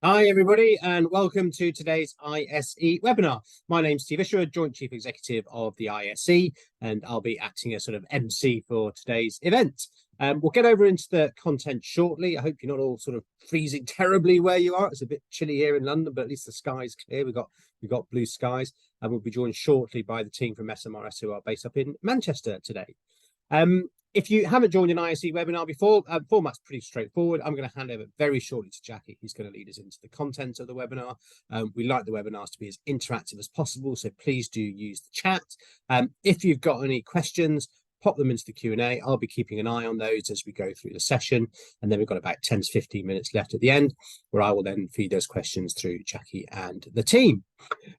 Hi, everybody, and welcome to today's ISE webinar. My name's Steve Isher, Joint Chief Executive of the ISE, and I'll be acting as sort of MC for today's event. We'll get over into the content shortly. I hope you're not all sort of freezing terribly where you are. It's a bit chilly here in London, but at least the sky's clear. We've got blue skies, and we'll be joined shortly by the team from SMRS who are based up in Manchester today. If you haven't joined an ISE webinar before, format's pretty straightforward. I'm going to hand over very shortly to Jackie, who's going to lead us into the content of the webinar. We like the webinars to be as interactive as possible, so please do use the chat. If you've got any questions, pop them into the Q&A. I'll be keeping an eye on those as we go through the session. And then we've got about 10 to 15 minutes left at the end, where I will then feed those questions through Jackie and the team.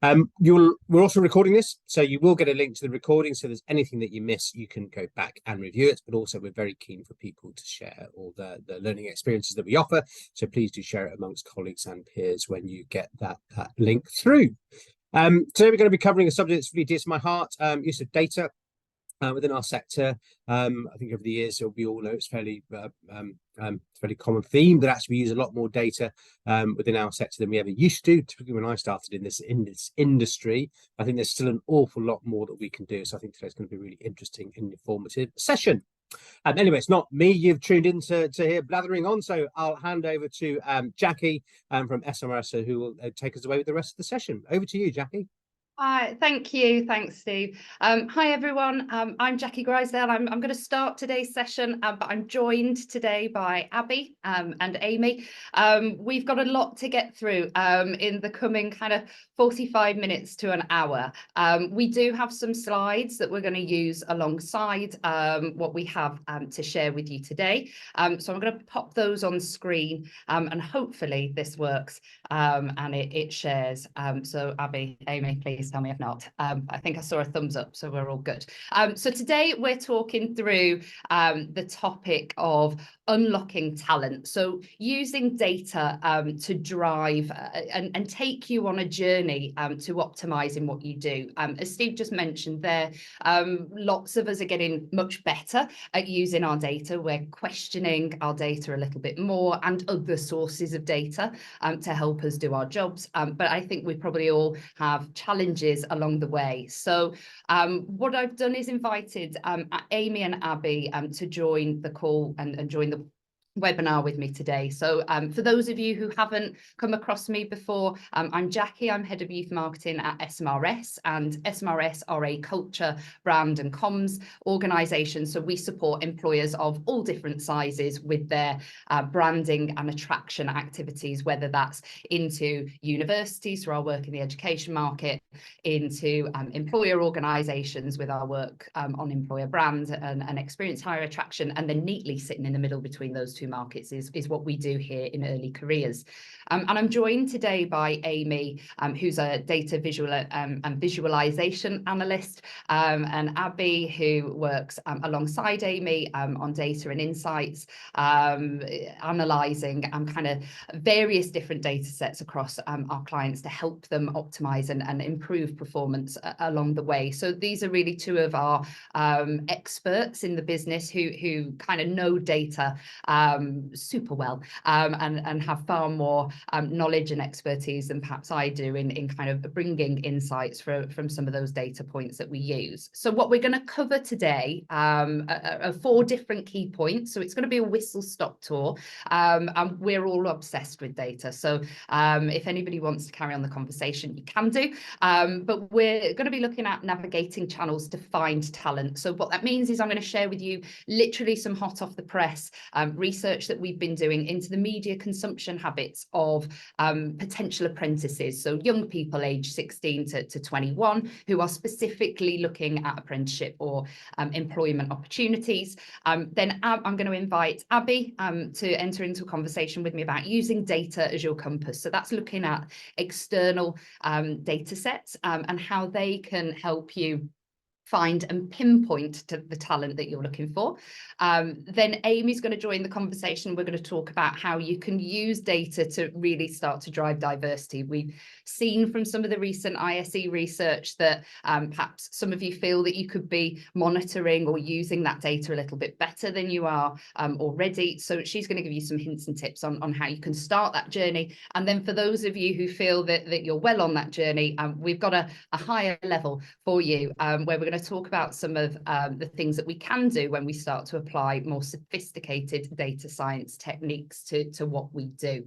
We're also recording this, so you will get a link to the recording. So there's anything that you miss, you can go back and review it. But also, we're very keen for people to share all the learning experiences that we offer. So please do share it amongst colleagues and peers when you get that link through. Today, we're going to be covering a subject that's really dear to my heart, use of data within our sector. I think over the years, we all know it's fairly common theme that actually we use a lot more data within our sector than we ever used to. Typically, when I started in this industry, I think there's still an awful lot more that we can do. So I think today's going to be a really interesting and informative session. Anyway, it's not me you've tuned in to hear blathering on, so I'll hand over to Jackie from SMRS, who will take us away with the rest of the session. Over to you, Jackie. Hi, thank you. Thanks, Steve. Hi, everyone. I'm Jackie Grisdale. I'm going to start today's session, but I'm joined today by Abby and Amy. We've got a lot to get through in the coming kind of 45 minutes to an hour. We do have some slides that we're going to use alongside what we have to share with you today. So I'm going to pop those on screen and hopefully this works and it shares. So Abby, Amy, please tell me if not. I think I saw a thumbs up, so we're all good. So today we're talking through the topic of unlocking talent. So using data to drive and take you on a journey to optimizing what you do. As Steve just mentioned there, lots of us are getting much better at using our data. We're questioning our data a little bit more and other sources of data to help us do our jobs. But I think we probably all have challenges along the way. So what I've done is invited Amy and Abby to join the call and join the webinar with me today. So for those of you who haven't come across me before, I'm Jackie. I'm head of youth marketing at SMRS, and SMRS are a culture, brand and comms organisation. So we support employers of all different sizes with their branding and attraction activities, whether that's into universities through our work in the education market, into employer organisations with our work on employer brand and experience hire attraction, and then neatly sitting in the middle between those two markets is what we do here in early careers. And I'm joined today by Amy, who's a data visual and visualization analyst, and Abby, who works alongside Amy on data and insights, analysing kind of various different data sets across our clients to help them optimise and improve performance along the way. So these are really two of our experts in the business who kind of know data super well and have far more knowledge and expertise than perhaps I do in kind of bringing insights from some of those data points that we use. So what we're going to cover today are 4 different key points. So it's going to be a whistle-stop tour, and we're all obsessed with data. So if anybody wants to carry on the conversation, you can do. But we're going to be looking at navigating channels to find talent. So what that means is I'm going to share with you literally some hot off the press research that we've been doing into the media consumption habits of potential apprentices. So young people aged 16 to 21 who are specifically looking at apprenticeship or employment opportunities. Then I'm going to invite Abby to enter into a conversation with me about using data as your compass. So that's looking at external data sets and how they can help you find and pinpoint to the talent that you're looking for. Then Amy's going to join the conversation. We're going to talk about how you can use data to really start to drive diversity. We've seen from some of the recent ISE research that perhaps some of you feel that you could be monitoring or using that data a little bit better than you are already. So she's going to give you some hints and tips on how you can start that journey. And then for those of you who feel that you're well on that journey, we've got a higher level for you where we're going to talk about some of the things that we can do when we start to apply more sophisticated data science techniques to what we do.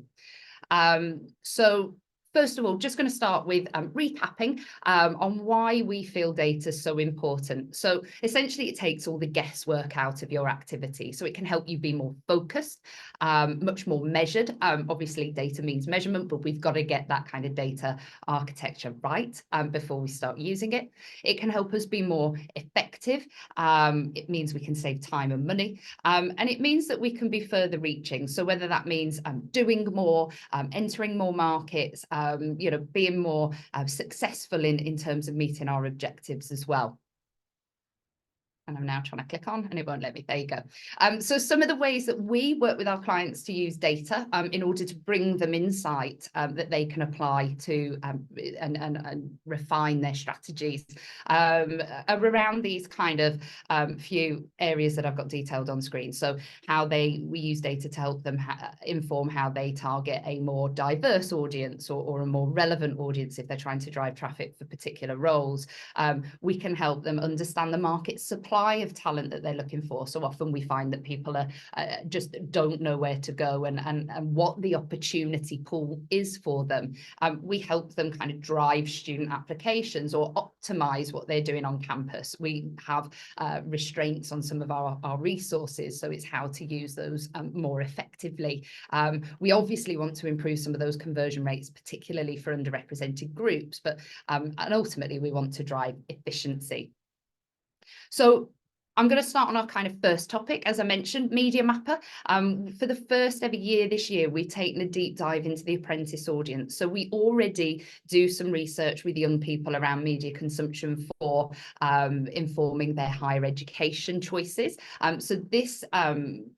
So first of all, just going to start with recapping on why we feel data is so important. So essentially, it takes all the guesswork out of your activity. So it can help you be more focused, much more measured. Obviously, data means measurement, but we've got to get that kind of data architecture right before we start using it. It can help us be more effective. It means we can save time and money. And it means that we can be further reaching. So whether that means doing more, entering more markets, being more successful in terms of meeting our objectives as well. And I'm now trying to click on and it won't let me. There you go. So some of the ways that we work with our clients to use data in order to bring them insight that they can apply to and refine their strategies are around these kind of few areas that I've got detailed on screen. So how we use data to help them inform how they target a more diverse audience or a more relevant audience if they're trying to drive traffic for particular roles. We can help them understand the market supply of talent that they're looking for. So often we find that people are just don't know where to go and what the opportunity pool is for them. We help them kind of drive student applications or optimize what they're doing on campus. We have restraints on some of our resources, so it's how to use those more effectively. We obviously want to improve some of those conversion rates, particularly for underrepresented groups, but and ultimately we want to drive efficiency. So I'm going to start on our kind of first topic, as I mentioned, Media Mapper. For the first ever year this year, we've taken a deep dive into the apprentice audience. So we already do some research with young people around media consumption for informing their higher education choices. So this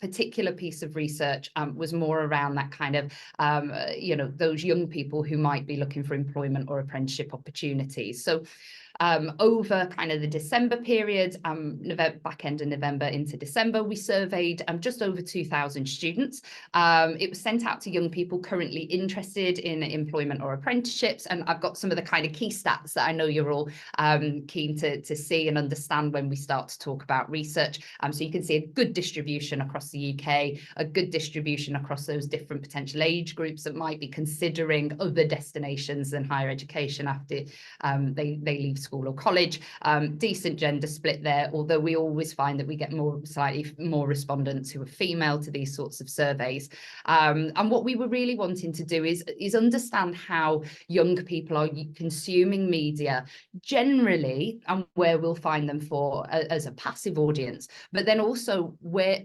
particular piece of research was more around that kind of, those young people who might be looking for employment or apprenticeship opportunities. So over kind of the December period, back end of November into December, we surveyed just over 2,000 students. It was sent out to young people currently interested in employment or apprenticeships. And I've got some of the kind of key stats that I know you're all keen to see and understand when we start to talk about research. So you can see a good distribution across the UK, a good distribution across those different potential age groups that might be considering other destinations than higher education after they leave school or college. Decent gender split there, although we always find that we get slightly more respondents who are female to these sorts of surveys. And what we were really wanting to do is understand how young people are consuming media generally and where we'll find them as a passive audience, but then also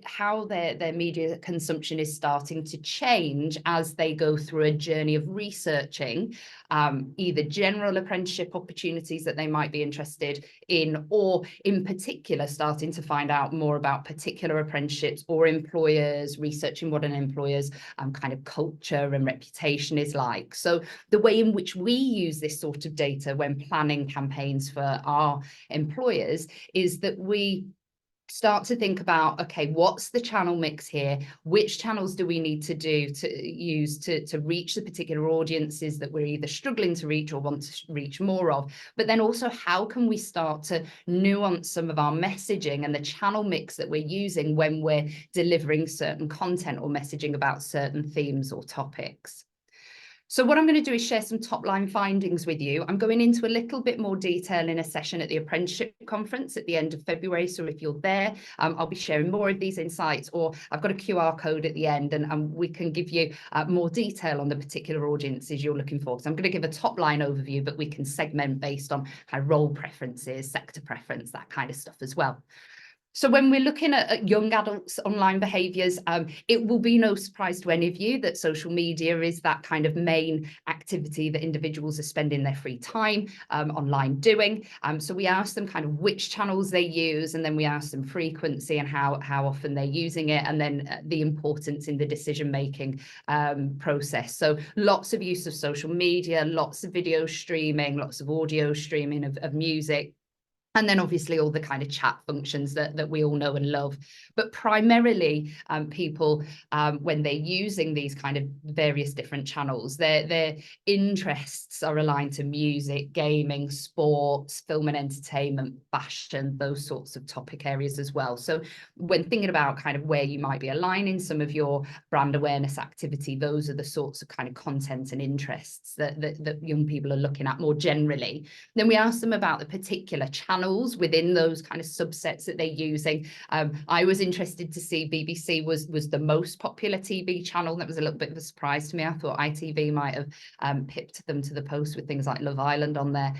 how their media consumption is starting to change as they go through a journey of researching either general apprenticeship opportunities that they might be interested in, or in particular starting to find out more about particular apprenticeships or employers, researching what an employer's kind of culture and reputation is like. So the way in which we use this sort of data when planning campaigns for our employers is that we start to think about, okay, what's the channel mix here? Which channels do we need to use to reach the particular audiences that we're either struggling to reach or want to reach more of? But then also, how can we start to nuance some of our messaging and the channel mix that we're using when we're delivering certain content or messaging about certain themes or topics? So what I'm going to do is share some top line findings with you. I'm going into a little bit more detail in a session at the apprenticeship conference at the end of February. So if you're there, I'll be sharing more of these insights, or I've got a QR code at the end and we can give you more detail on the particular audiences you're looking for. So I'm going to give a top line overview, but we can segment based on kind of role preferences, sector preference, that kind of stuff as well. So when we're looking at young adults' online behaviours, it will be no surprise to any of you that social media is that kind of main activity that individuals are spending their free time online doing. So we ask them kind of which channels they use, and then we ask them frequency and how often they're using it, and then the importance in the decision-making process. So lots of use of social media, lots of video streaming, lots of audio streaming of music. And then obviously all the kind of chat functions that we all know and love. But primarily people, when they're using these kind of various different channels, their interests are aligned to music, gaming, sports, film and entertainment, fashion, those sorts of topic areas as well. So when thinking about kind of where you might be aligning some of your brand awareness activity, those are the sorts of kind of content and interests that young people are looking at more generally. Then we ask them about the particular channels within those kind of subsets that they're using. I was interested to see BBC was the most popular TV channel. That was a little bit of a surprise to me. I thought ITV might have pipped them to the post with things like Love Island on there.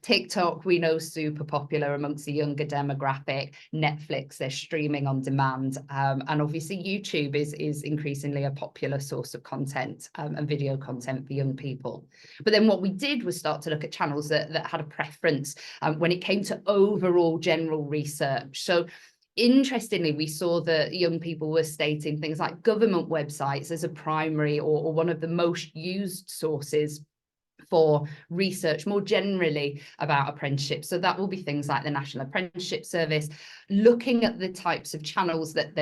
TikTok, we know, super popular amongst the younger demographic. Netflix, they're streaming on demand. And obviously YouTube is increasingly a popular source of content and video content for young people. But then what we did was start to look at channels that had a preference when it came to overall general research. So interestingly, we saw that young people were stating things like government websites as a primary or one of the most used sources for research more generally about apprenticeships. So that will be things like the National Apprenticeship Service, looking at the types of channels that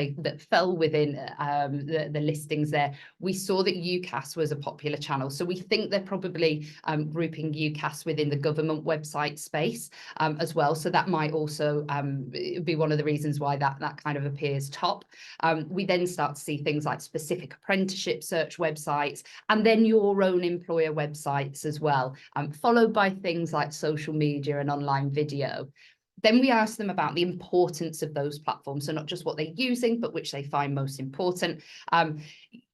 fell within the listings there. We saw that UCAS was a popular channel. So we think they're probably grouping UCAS within the government website space as well. So that might also be one of the reasons why that kind of appears top. We then start to see things like specific apprenticeship search websites, and then your own employer websites as well, followed by things like social media and online video. Then we ask them about the importance of those platforms, so not just what they're using, but which they find most important.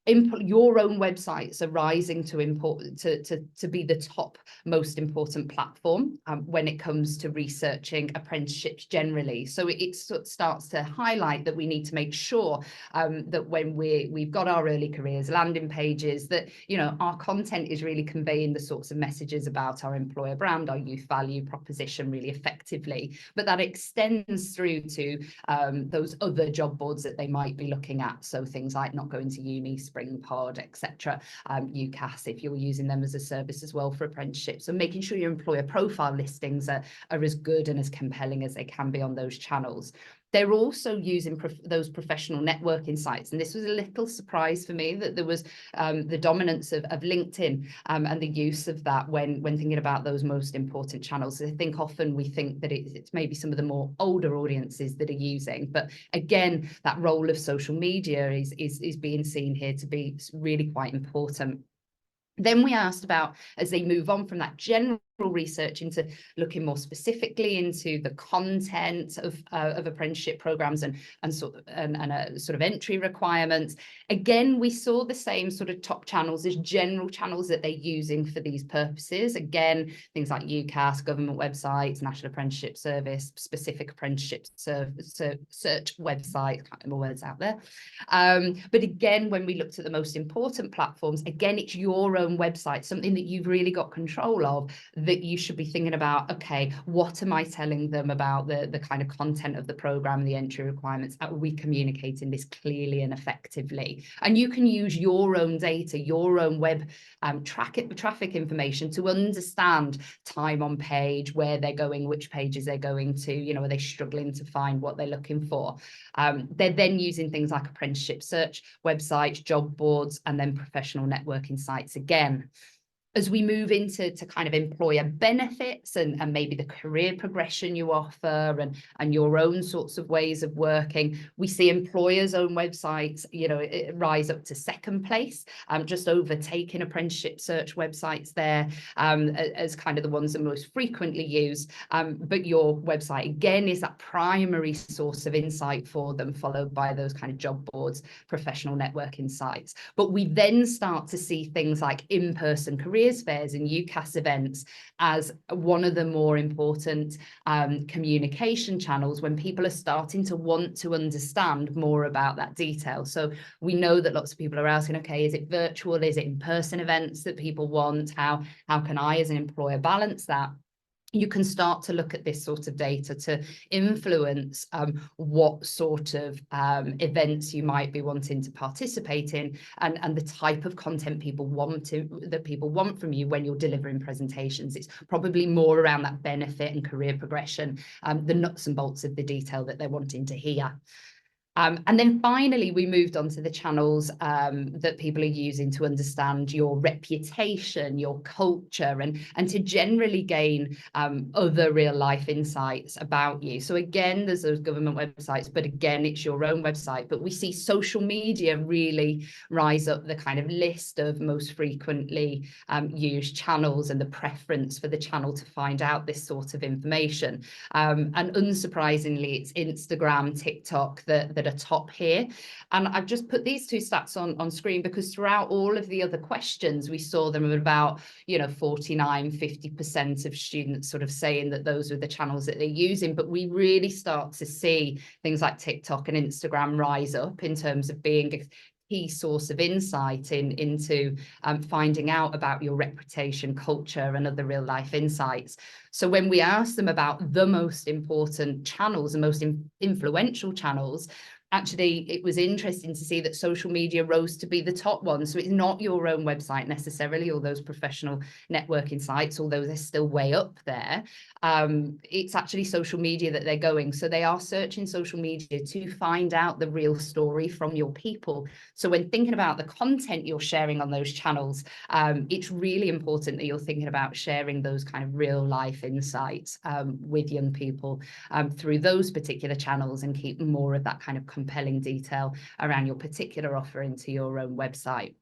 Your own websites are rising to be the top most important platform when it comes to researching apprenticeships generally. So it sort of starts to highlight that we need to make sure that when we've got our early careers landing pages, that our content is really conveying the sorts of messages about our employer brand, our youth value proposition really effectively, but that extends through to those other job boards that they might be looking at. So things like Not Going to Uni, Spring Pod, etc. UCAS, if you're using them as a service as well for apprenticeships. So making sure your employer profile listings are as good and as compelling as they can be on those channels. They're also using those professional networking sites. And this was a little surprise for me that there was the dominance of LinkedIn and the use of that when thinking about those most important channels. I think often we think that it's maybe some of the more older audiences that are using. But again, that role of social media is being seen here to be really quite important. Then we asked about, as they move on from that general research into looking more specifically into the content of apprenticeship programs and sort of entry requirements. Again, we saw the same sort of top channels as general channels that they're using for these purposes. Again, things like UCAS, government websites, National Apprenticeship Service, specific apprenticeship search website. Can't get my words out there. But again, when we looked at the most important platforms, again, it's your own website, something that you've really got control of, that you should be thinking about, okay, what am I telling them about the kind of content of the program and the entry requirements? Are we communicating this clearly and effectively? And you can use your own data, your own web traffic information to understand time on page, where they're going, which pages they're going to, are they struggling to find what they're looking for? They're then using things like apprenticeship search websites, job boards, and then professional networking sites again. As we move into kind of employer benefits and maybe the career progression you offer and your own sorts of ways of working, we see employers' own websites, rise up to second place, just overtaking apprenticeship search websites there as kind of the ones that most frequently used. But your website, again, is that primary source of insight for them, followed by those kind of job boards, professional networking sites. But we then start to see things like in-person career careers fairs and UCAS events as one of the more important communication channels when people are starting to want to understand more about that detail. So we know that lots of people are asking, okay, is it virtual? Is it in-person events that people want? How can I as an employer balance that? You can start to look at this sort of data to influence what sort of events you might be wanting to participate in, and the type of content people want from you when you're delivering presentations. It's probably more around that benefit and career progression, the nuts and bolts of the detail that they're wanting to hear. And then finally, we moved on to the channels that people are using to understand your reputation, your culture, and to generally gain other real life insights about you. So again, there's those government websites, but again, it's your own website. But we see social media really rise up the kind of list of most frequently used channels and the preference for the channel to find out this sort of information. And unsurprisingly, it's Instagram, TikTok that are top here. And I've just put these two stats on screen because throughout all of the other questions, we saw them about, 49–50% of students sort of saying that those were the channels that they're using. But we really start to see things like TikTok and Instagram rise up in terms of being a key source of insight into finding out about your reputation, culture, and other real life insights. So when we ask them about the most important channels, the most influential channels, actually, it was interesting to see that social media rose to be the top one. So it's not your own website necessarily, or those professional networking sites, although they're still way up there. It's actually social media that they're going. So they are searching social media to find out the real story from your people. So when thinking about the content you're sharing on those channels, it's really important that you're thinking about sharing those kind of real life insights with young people through those particular channels, and keep more of that kind of compelling detail around your particular offer into your own website.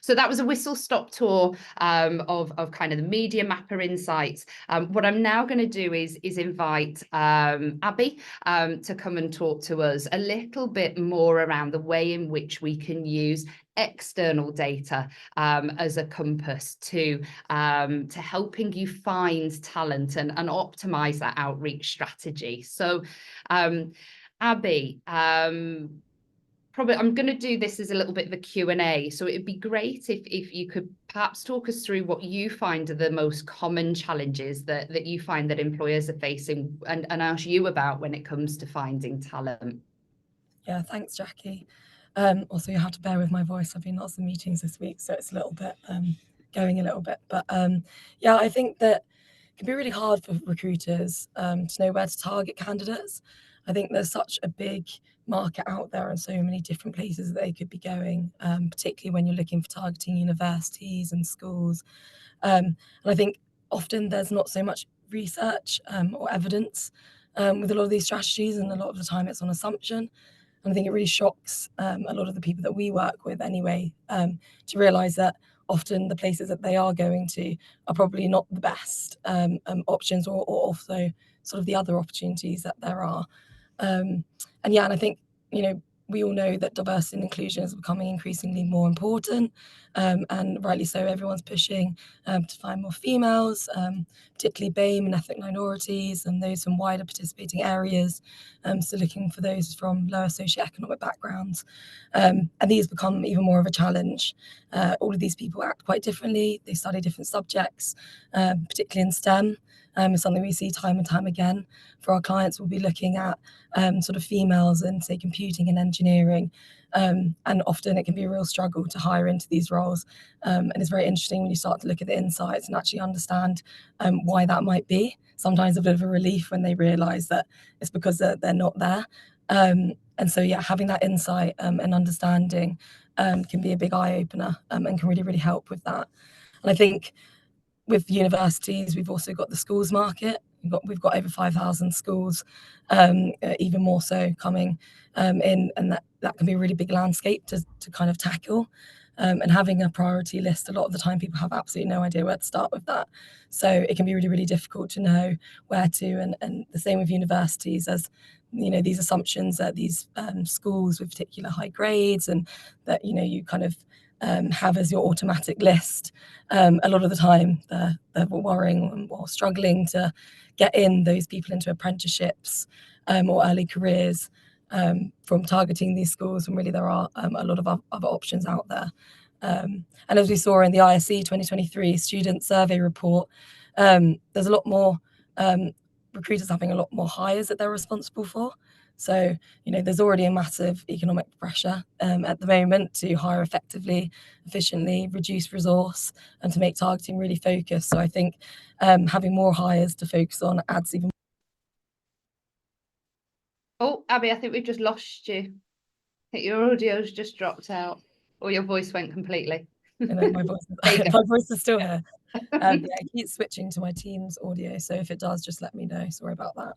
So that was a whistle-stop tour of kind of the media mapper insights. What I'm now going to do is invite Abby to come and talk to us a little bit more around the way in which we can use external data as a compass to helping you find talent and optimize that outreach strategy. So Abby, probably I'm going to do this as a little bit of a Q&A. So it'd be great if you could perhaps talk us through what you find are the most common challenges that you find that employers are facing, and ask you about when it comes to finding talent. Yeah, thanks, Jackie. Also, you have to bear with my voice. I've been in lots of meetings this week, so it's a little bit going a little bit. But yeah, I think that it can be really hard for recruiters to know where to target candidates. I think there's such a big market out there and so many different places that they could be going, particularly when you're looking for targeting universities and schools. And I think often there's not so much research or evidence with a lot of these strategies, and a lot of the time it's on assumption. And I think it really shocks a lot of the people that we work with anyway, to realise that often the places that they are going to are probably not the best options, or also sort of the other opportunities that there are. And I think, we all know that diversity and inclusion is becoming increasingly more important, and rightly so. Everyone's pushing to find more females, particularly BAME and ethnic minorities, and those from wider participating areas. So looking for those from lower socioeconomic backgrounds. And these become even more of a challenge. All of these people act quite differently. They study different subjects, particularly in STEM. Is something we see time and time again. For our clients, we'll be looking at sort of females in, say, computing and engineering. And often it can be a real struggle to hire into these roles. And it's very interesting when you start to look at the insights and actually understand why that might be. Sometimes a bit of a relief when they realise that it's because they're not there. And so, yeah, having that insight and understanding can be a big eye-opener, and can really, really help with that. And I think with universities, we've also got the schools market. We've got over 5,000 schools, even more so coming in, and that can be a really big landscape to kind of tackle. And having a priority list, a lot of the time people have absolutely no idea where to start with that. So it can be really, really difficult to know where to. And the same with universities, as these assumptions that these schools with particular high grades, and that you kind of have as your automatic list. A lot of the time they're worrying or struggling to get in those people into apprenticeships or early careers from targeting these schools, when really there are a lot of other options out there. And as we saw in the ISE 2023 student survey report, there's a lot more recruiters having a lot more hires that they're responsible for. So, there's already a massive economic pressure at the moment to hire effectively, efficiently, reduce resource, and to make targeting really focused. So I think having more hires to focus on adds even. Oh, Abby, I think we've just lost you. I think your audio's just dropped out, or your voice went completely. My voice is still here. Yeah, I keep switching to my Teams audio, so if it does, just let me know. Sorry about that.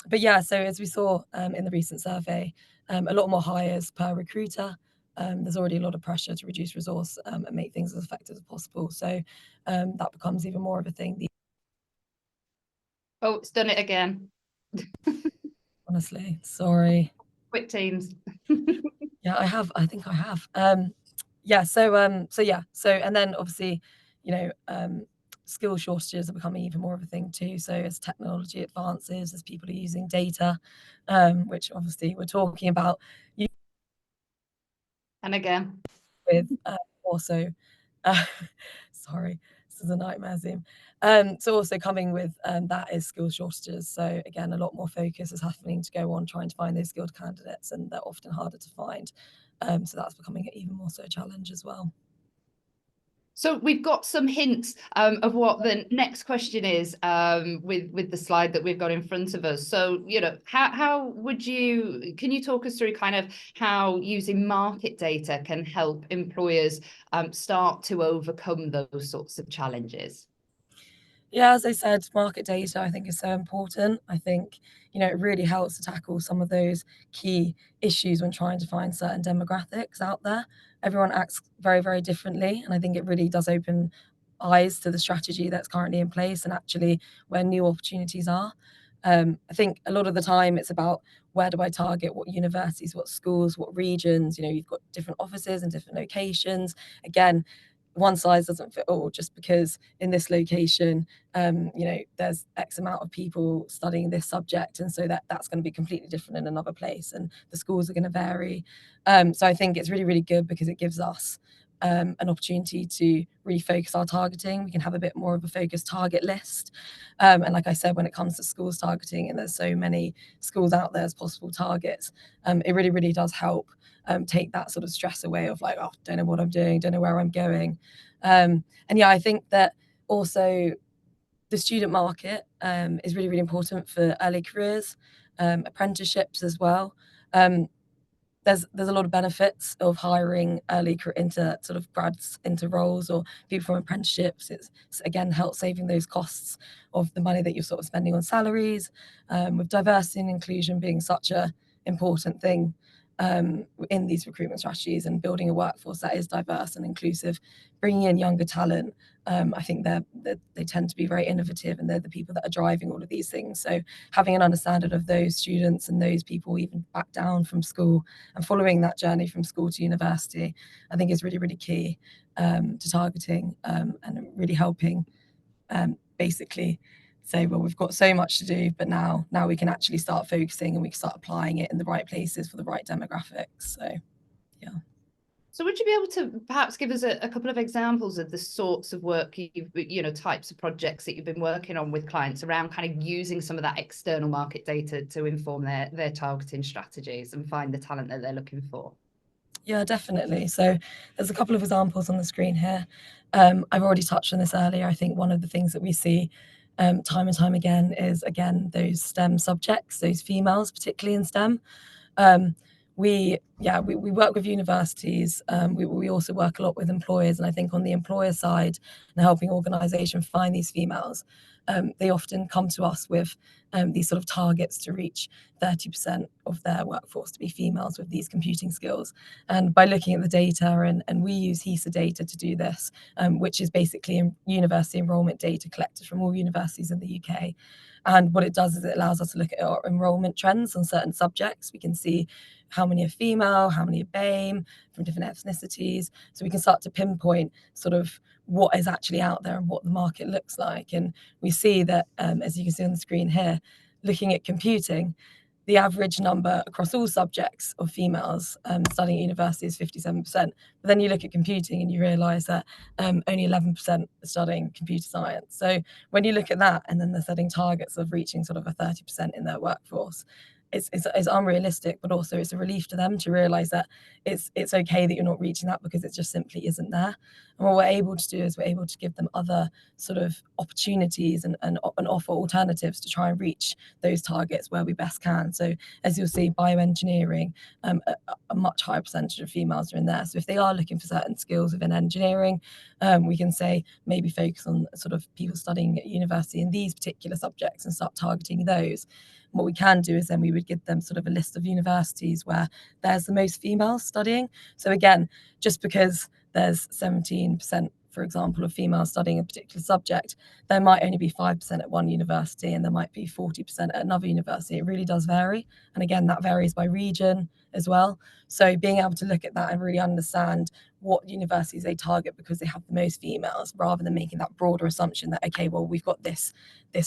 But yeah, so as we saw in the recent survey, a lot more hires per recruiter. There's already a lot of pressure to reduce resource and make things as effective as possible. So that becomes even more of a thing. Oh, it's done it again. Honestly, sorry. Quit Teams. Yeah, I think I have. Yeah, so and then obviously, skill shortages are becoming even more of a thing too. So as technology advances, as people are using data, which obviously we're talking about. And again. With also, sorry, this is a nightmare Zoom. So also coming with that is skill shortages. So again, a lot more focus is happening to go on trying to find those skilled candidates, and they're often harder to find. So that's becoming even more so a challenge as well. So we've got some hints of what the next question is with the slide that we've got in front of us. So, how can you talk us through kind of how using market data can help employers start to overcome those sorts of challenges? Yeah, as I said, market data I think is so important. I think, it really helps to tackle some of those key issues when trying to find certain demographics out there. Everyone acts very, very differently, and I think it really does open eyes to the strategy that's currently in place and actually where new opportunities are. I think a lot of the time it's about where do I target, what universities, what schools, what regions. You've got different offices and different locations. Again, one size doesn't fit all, just because in this location, there's X amount of people studying this subject, and so that's going to be completely different in another place, and the schools are going to vary. So I think it's really, really good because it gives us an opportunity to really focus our targeting. We can have a bit more of a focused target list. And like I said, when it comes to schools targeting, and there's so many schools out there as possible targets, it really, really does help take that sort of stress away of like, oh, don't know what I'm doing, don't know where I'm going. And yeah, I think that also the student market is really, really important for early careers, apprenticeships as well. There's a lot of benefits of hiring early into sort of grads into roles or people from apprenticeships. It's again helps saving those costs of the money that you're sort of spending on salaries, with diversity and inclusion being such a important thing in these recruitment strategies, and building a workforce that is diverse and inclusive, bringing in younger talent. I think they tend to be very innovative, and they're the people that are driving all of these things. So having an understanding of those students and those people even back down from school and following that journey from school to university, I think is really, really key to targeting and really helping basically say, well, we've got so much to do, but now we can actually start focusing and we can start applying it in the right places for the right demographics. So, yeah. So would you be able to perhaps give us a couple of examples of the sorts of work types of projects that you've been working on with clients around kind of using some of that external market data to inform their targeting strategies and find the talent that they're looking for? Yeah, definitely. So there's a couple of examples on the screen here. I've already touched on this earlier. I think one of the things that we see time and time again is, again, those STEM subjects, those females, particularly in STEM. We work with universities. We also work a lot with employers, and I think on the employer side and helping organisations find these females, they often come to us with these sort of targets to reach 30% of their workforce to be females with these computing skills. And by looking at the data, and we use ISE data to do this, which is basically university enrolment data collected from all universities in the UK. And what it does is it allows us to look at our enrolment trends on certain subjects. We can see how many are female, how many are BAME, from different ethnicities. So we can start to pinpoint sort of what is actually out there and what the market looks like. And we see that, as you can see on the screen here, looking at computing, the average number across all subjects of females studying at university is 57%. But then you look at computing and you realise that only 11% are studying computer science. So when you look at that, and then they're setting targets of reaching sort of a 30% in their workforce, it's unrealistic, but also it's a relief to them to realise that it's okay that you're not reaching that, because it just simply isn't there. And what we're able to do is we're able to give them other sort of opportunities and offer alternatives to try and reach those targets where we best can. So as you'll see, bioengineering, a much higher percentage of females are in there. So if they are looking for certain skills within engineering, we can say maybe focus on sort of people studying at university in these particular subjects and start targeting those. What we can do is then we would give them sort of a list of universities where there's the most females studying. So again, just because there's 17%, for example, of females studying a particular subject, there might only be 5% at one university and there might be 40% at another university. It really does vary. And again, that varies by region as well. So being able to look at that and really understand what universities they target because they have the most females, rather than making that broader assumption that, okay, well, we've got this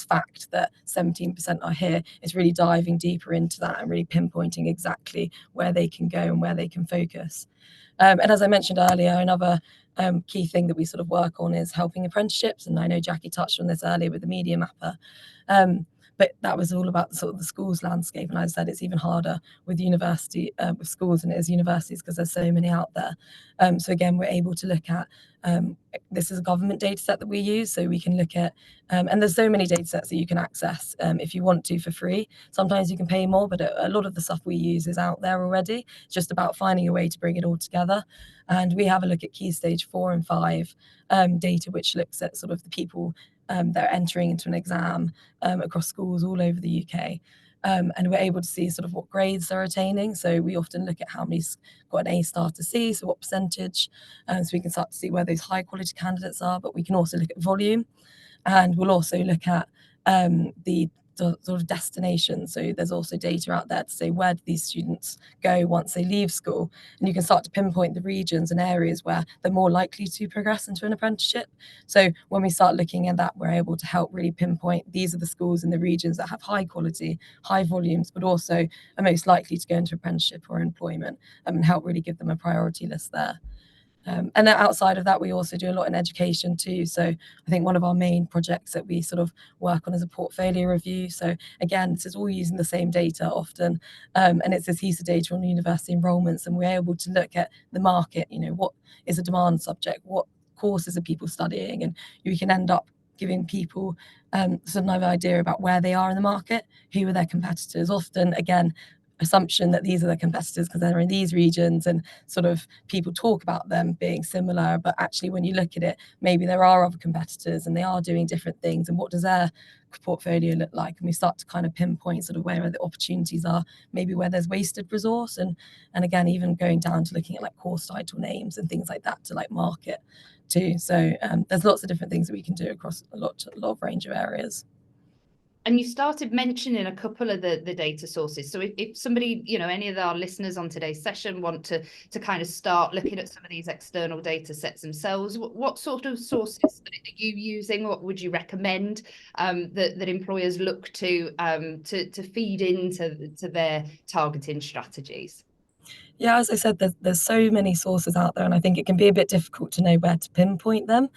fact that 17% are here, is really diving deeper into that and really pinpointing exactly where they can go and where they can focus. And as I mentioned earlier, another key thing that we sort of work on is helping apprenticeships. And I know Jackie touched on this earlier with the media mapper. But that was all about sort of the schools landscape. And as I said, it's even harder with with schools than it is universities, because there's so many out there. So again, we're able to look at, this is a government data set that we use. So we can look at, and there's so many data sets that you can access if you want to for free. Sometimes you can pay more, but a lot of the stuff we use is out there already. It's just about finding a way to bring it all together. And we have a look at key stage 4 and 5 data, which looks at sort of the people that are entering into an exam across schools all over the UK. And we're able to see sort of what grades they're attaining. So we often look at how many's got an A star to C, so what percentage. So we can start to see where those high quality candidates are, but we can also look at volume. And we'll also look at the sort of destination. So there's also data out there to say, where do these students go once they leave school? And you can start to pinpoint the regions and areas where they're more likely to progress into an apprenticeship. So when we start looking at that, we're able to help really pinpoint, these are the schools in the regions that have high quality, high volumes, but also are most likely to go into apprenticeship or employment, and help really give them a priority list there. And then outside of that, we also do a lot in education too. So I think one of our main projects that we sort of work on is a portfolio review. So again, this is all using the same data often, and it's this HESA data on university enrolments, and we're able to look at the market, what is a demand subject, what courses are people studying, and you can end up giving people some idea about where they are in the market, who are their competitors. Often, again, assumption that these are the competitors because they're in these regions, and sort of people talk about them being similar, but actually when you look at it, maybe there are other competitors and they are doing different things, and what does their portfolio look like? And we start to kind of pinpoint sort of where the opportunities are, maybe where there's wasted resource, and again, even going down to looking at like course title names and things like that to like market too. So there's lots of different things that we can do across a lot of range of areas. And you started mentioning a couple of the data sources. So if somebody, any of our listeners on today's session want to kind of start looking at some of these external data sets themselves, what sort of sources are you using? What would you recommend that employers look to feed into their targeting strategies? Yeah, as I said, there's so many sources out there, and I think it can be a bit difficult to know where to pinpoint them.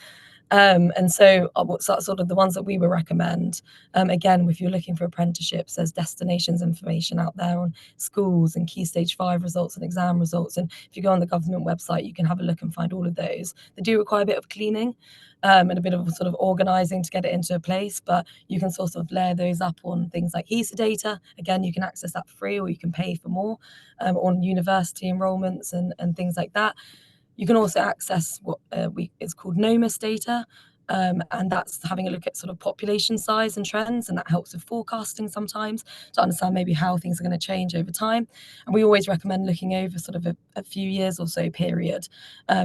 And so what's that sort of the ones that we would recommend? Again, if you're looking for apprenticeships, there's destinations information out there on schools and key stage 5 results and exam results. And if you go on the government website, you can have a look and find all of those. They do require a bit of cleaning and a bit of sort of organising to get it into a place, but you can sort of layer those up on things like HESA data. Again, you can access that free, or you can pay for more on university enrolments and things like that. You can also access what is called NOMUS data, And that's having a look at sort of population size and trends, and that helps with forecasting sometimes to understand maybe how things are going to change over time. And we always recommend looking over sort of a few years or so period,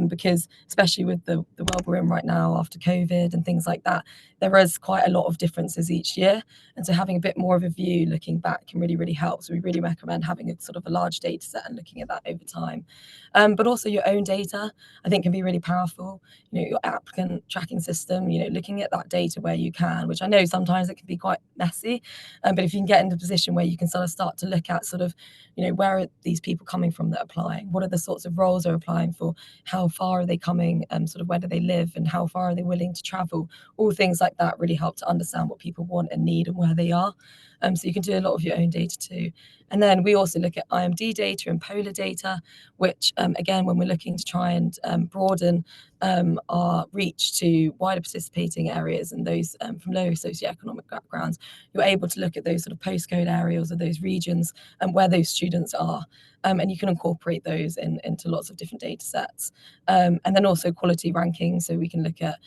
because especially with the world we're in right now after COVID and things like that, there is quite a lot of differences each year. And so having a bit more of a view looking back can really, really help. So we really recommend having a sort of a large data set and looking at that over time. But also your own data, I think, can be really powerful. You know, your applicant tracking system, you know, looking at that data where you can, which I know sometimes it can be quite messy. But if you can get into a position where you can sort of start to look at sort of, you know, where are these people coming from that are applying? What are the sorts of roles they're applying for? How far are they coming? Sort of where do they live and how far are they willing to travel? All things like that really help to understand what people want and need and where they are. So you can do a lot of your own data too. And then we also look at IMD data and polar data, which again, when we're looking to try and broaden our reach to wider participating areas and those from lower socioeconomic backgrounds, you're able to look at those sort of postcode areas or those regions and where those students are. And you can incorporate those into lots of different data sets. And then also quality rankings, so we can look at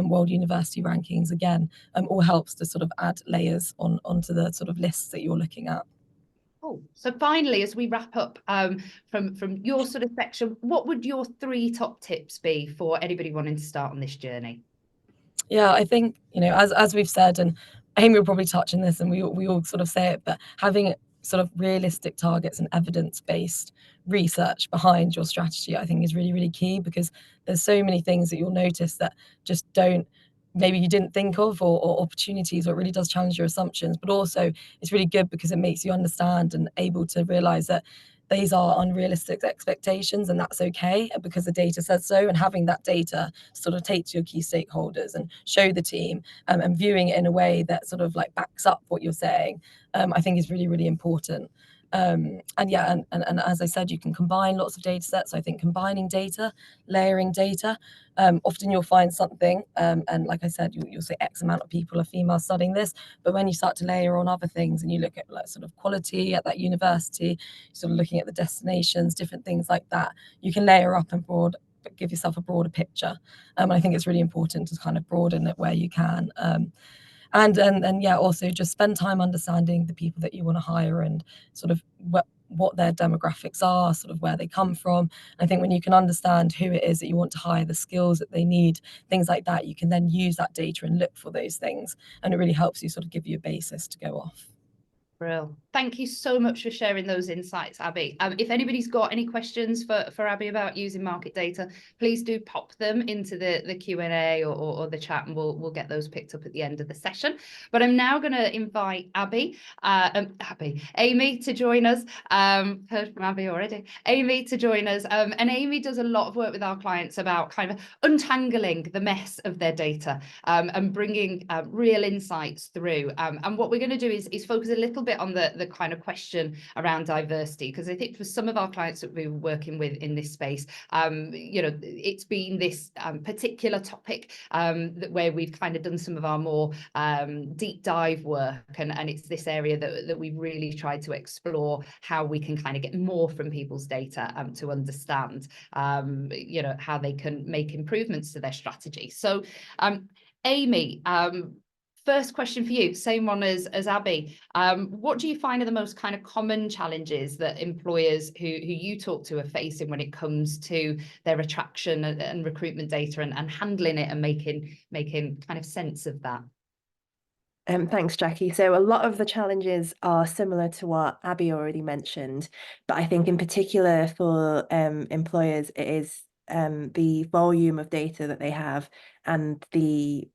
world university rankings again, all helps to sort of add layers onto the sort of lists that you're looking at. Oh, so finally, as we wrap up from your sort of section, what would your 3 top tips be for anybody wanting to start on this journey? Yeah, I think, you know, as we've said, and Amy will probably touch on this, and we all sort of say it, but having sort of realistic targets and evidence-based research behind your strategy, I think, is really, really key, because there's so many things that you'll notice that just maybe you didn't think of, or opportunities, or it really does challenge your assumptions. But also it's really good because it makes you understand and able to realize that these are unrealistic expectations, and that's okay because the data says so. And having that data sort of take to your key stakeholders and show the team, and viewing it in a way that sort of like backs up what you're saying, I think is really, really important. And yeah, and as I said, you can combine lots of data sets. I think combining data, layering data, often you'll find something, and like I said, you'll say X amount of people are female studying this, but when you start to layer on other things and you look at like sort of quality at that university, sort of looking at the destinations, different things like that, you can layer up and give yourself a broader picture. I think it's really important to kind of broaden it where you can. And yeah, also just spend time understanding the people that you want to hire and sort of what their demographics are, sort of where they come from. I think when you can understand who it is that you want to hire, the skills that they need, things like that, you can then use that data and look for those things. And it really helps you sort of give you a basis to go off. Brill. Thank you so much for sharing those insights, Abby. If anybody's got any questions for Abby about using market data, please do pop them into the Q&A or the chat, and we'll get those picked up at the end of the session. But I'm now going to invite Amy to join us. Heard from Abby already. Amy to join us. And Amy does a lot of work with our clients about kind of untangling the mess of their data, and bringing real insights through. And what we're going to do is focus a little bit on the kind of question around diversity, because I think for some of our clients that we're working with in this space, you know, it's been this particular topic where we've kind of done some of our more deep dive work, and it's this area that we've really tried to explore how we can kind of get more from people's data to understand you know, how they can make improvements to their strategy. So Amy, first question for you, same one as Abby. What do you find are the most kind of common challenges that employers who you talk to are facing when it comes to their attraction and recruitment data and handling it and making kind of sense of that? Thanks, Jackie. So a lot of the challenges are similar to what Abby already mentioned, but I think in particular for employers, it is the volume of data that they have and the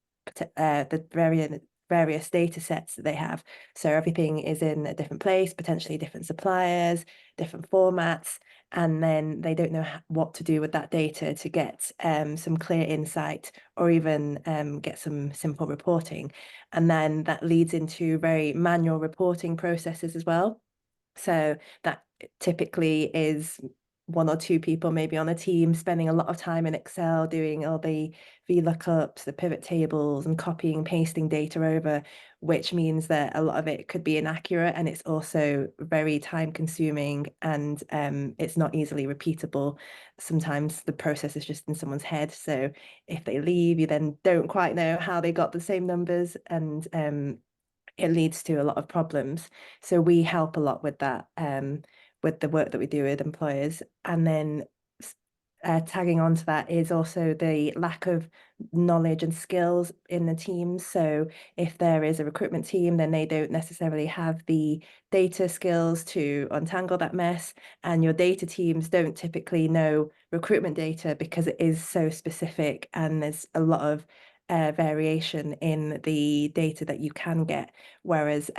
various data sets that they have. So everything is in a different place, potentially different suppliers, different formats, and then they don't know what to do with that data to get some clear insight or even get some simple reporting. And then that leads into very manual reporting processes as well. So that typically is one or two people maybe on a team spending a lot of time in Excel doing all the VLOOKUPs, the pivot tables, and copying and pasting data over, which means that a lot of it could be inaccurate, and it's also very time consuming, and it's not easily repeatable. Sometimes the process is just in someone's head, so if they leave, you then don't quite know how they got the same numbers, and it leads to a lot of problems. So we help a lot with that, with the work that we do with employers. And then tagging on to that is also the lack of knowledge and skills in the teams. So if there is a recruitment team, then they don't necessarily have the data skills to untangle that mess. And your data teams don't typically know recruitment data because it is so specific, and there's a lot of variation in the data that you can get. Whereas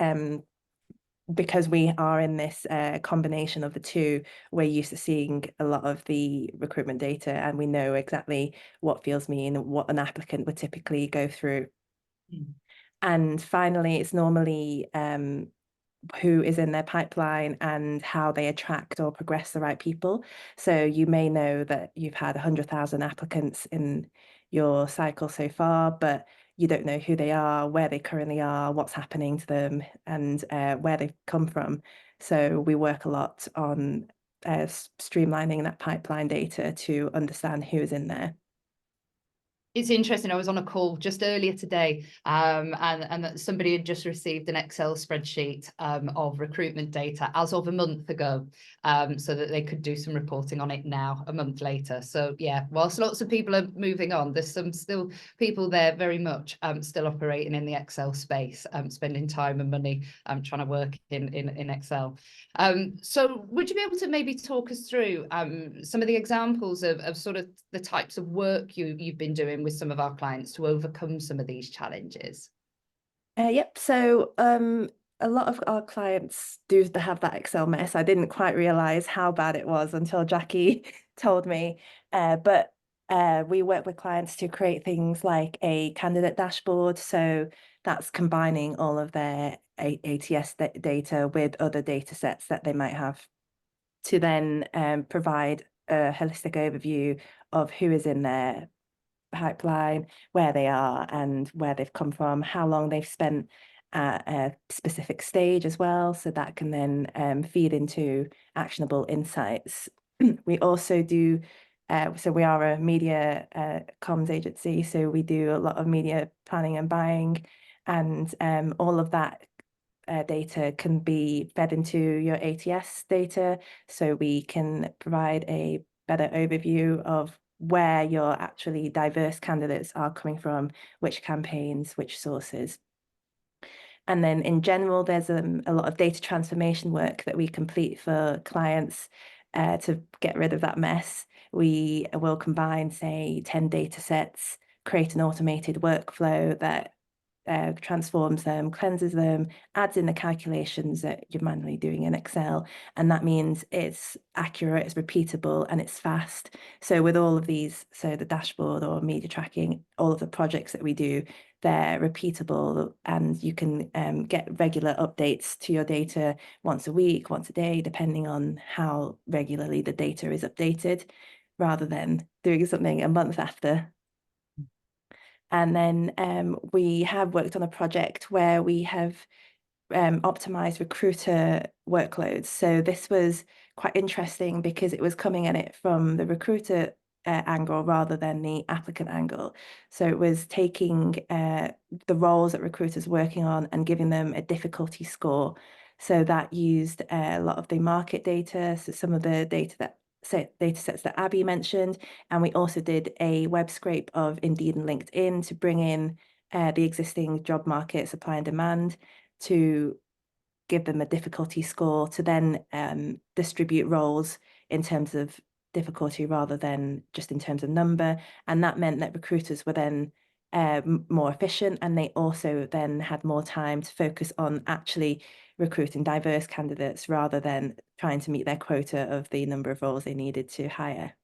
because we are in this combination of the two, we're used to seeing a lot of the recruitment data, and we know exactly what fields mean, what an applicant would typically go through. And finally, it's normally who is in their pipeline and how they attract or progress the right people. So you may know that you've had 100,000 applicants in your cycle so far, but you don't know who they are, where they currently are, what's happening to them, and where they've come from. So we work a lot on streamlining that pipeline data to understand who is in there. It's interesting. I was on a call just earlier today, and that somebody had just received an Excel spreadsheet of recruitment data as of a month ago, so that they could do some reporting on it now, a month later. So yeah, whilst lots of people are moving on, there's some still people there very much still operating in the Excel space, spending time and money trying to work in Excel. So would you be able to maybe talk us through some of the examples of sort of the types of work you've been doing with some of our clients to overcome some of these challenges? Yep. So a lot of our clients do have that Excel mess. I didn't quite realize how bad it was until Jackie told me. But we work with clients to create things like a candidate dashboard. So that's combining all of their ATS data with other data sets that they might have, to then provide a holistic overview of who is in their pipeline, where they are and where they've come from, how long they've spent at a specific stage as well. So that can then feed into actionable insights. We also do, so we are a media comms agency, so we do a lot of media planning and buying, and all of that data can be fed into your ATS data, so we can provide a better overview of where your actually diverse candidates are coming from, which campaigns, which sources. And then in general, there's a lot of data transformation work that we complete for clients to get rid of that mess. We will combine, say, 10 data sets, create an automated workflow that transforms them, cleanses them, adds in the calculations that you're manually doing in Excel. And that means it's accurate, it's repeatable, and it's fast. So with all of these, so the dashboard or media tracking, all of the projects that we do, they're repeatable, and you can get regular updates to your data once a week, once a day, depending on how regularly the data is updated, rather than doing something a month after. And then we have worked on a project where we have optimized recruiter workloads. So this was quite interesting because it was coming at it from the recruiter angle rather than the applicant angle. So it was taking the roles that recruiters were working on and giving them a difficulty score. So that used a lot of the market data, so some of the data sets that Abby mentioned, and we also did a web scrape of Indeed and LinkedIn to bring in the existing job market supply and demand to give them a difficulty score to then distribute roles in terms of difficulty rather than just in terms of number. And that meant that recruiters were then more efficient, and they also then had more time to focus on actually recruiting diverse candidates rather than trying to meet their quota of the number of roles they needed to hire.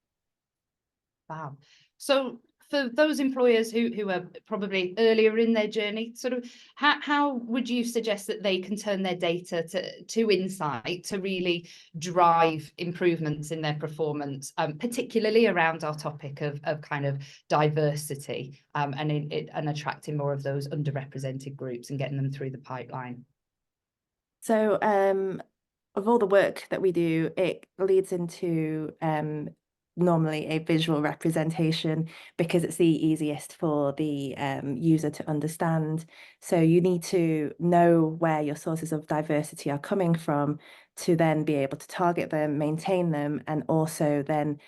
Wow. So for those employers who are probably earlier in their journey, sort of how would you suggest that they can turn their data to insight to really drive improvements in their performance, particularly around our topic of kind of diversity, and attracting more of those underrepresented groups and getting them through the pipeline? So of all the work that we do, it leads into normally a visual representation, because it's the easiest for the user to understand. So you need to know where your sources of diversity are coming from to then be able to target them, maintain them, and also then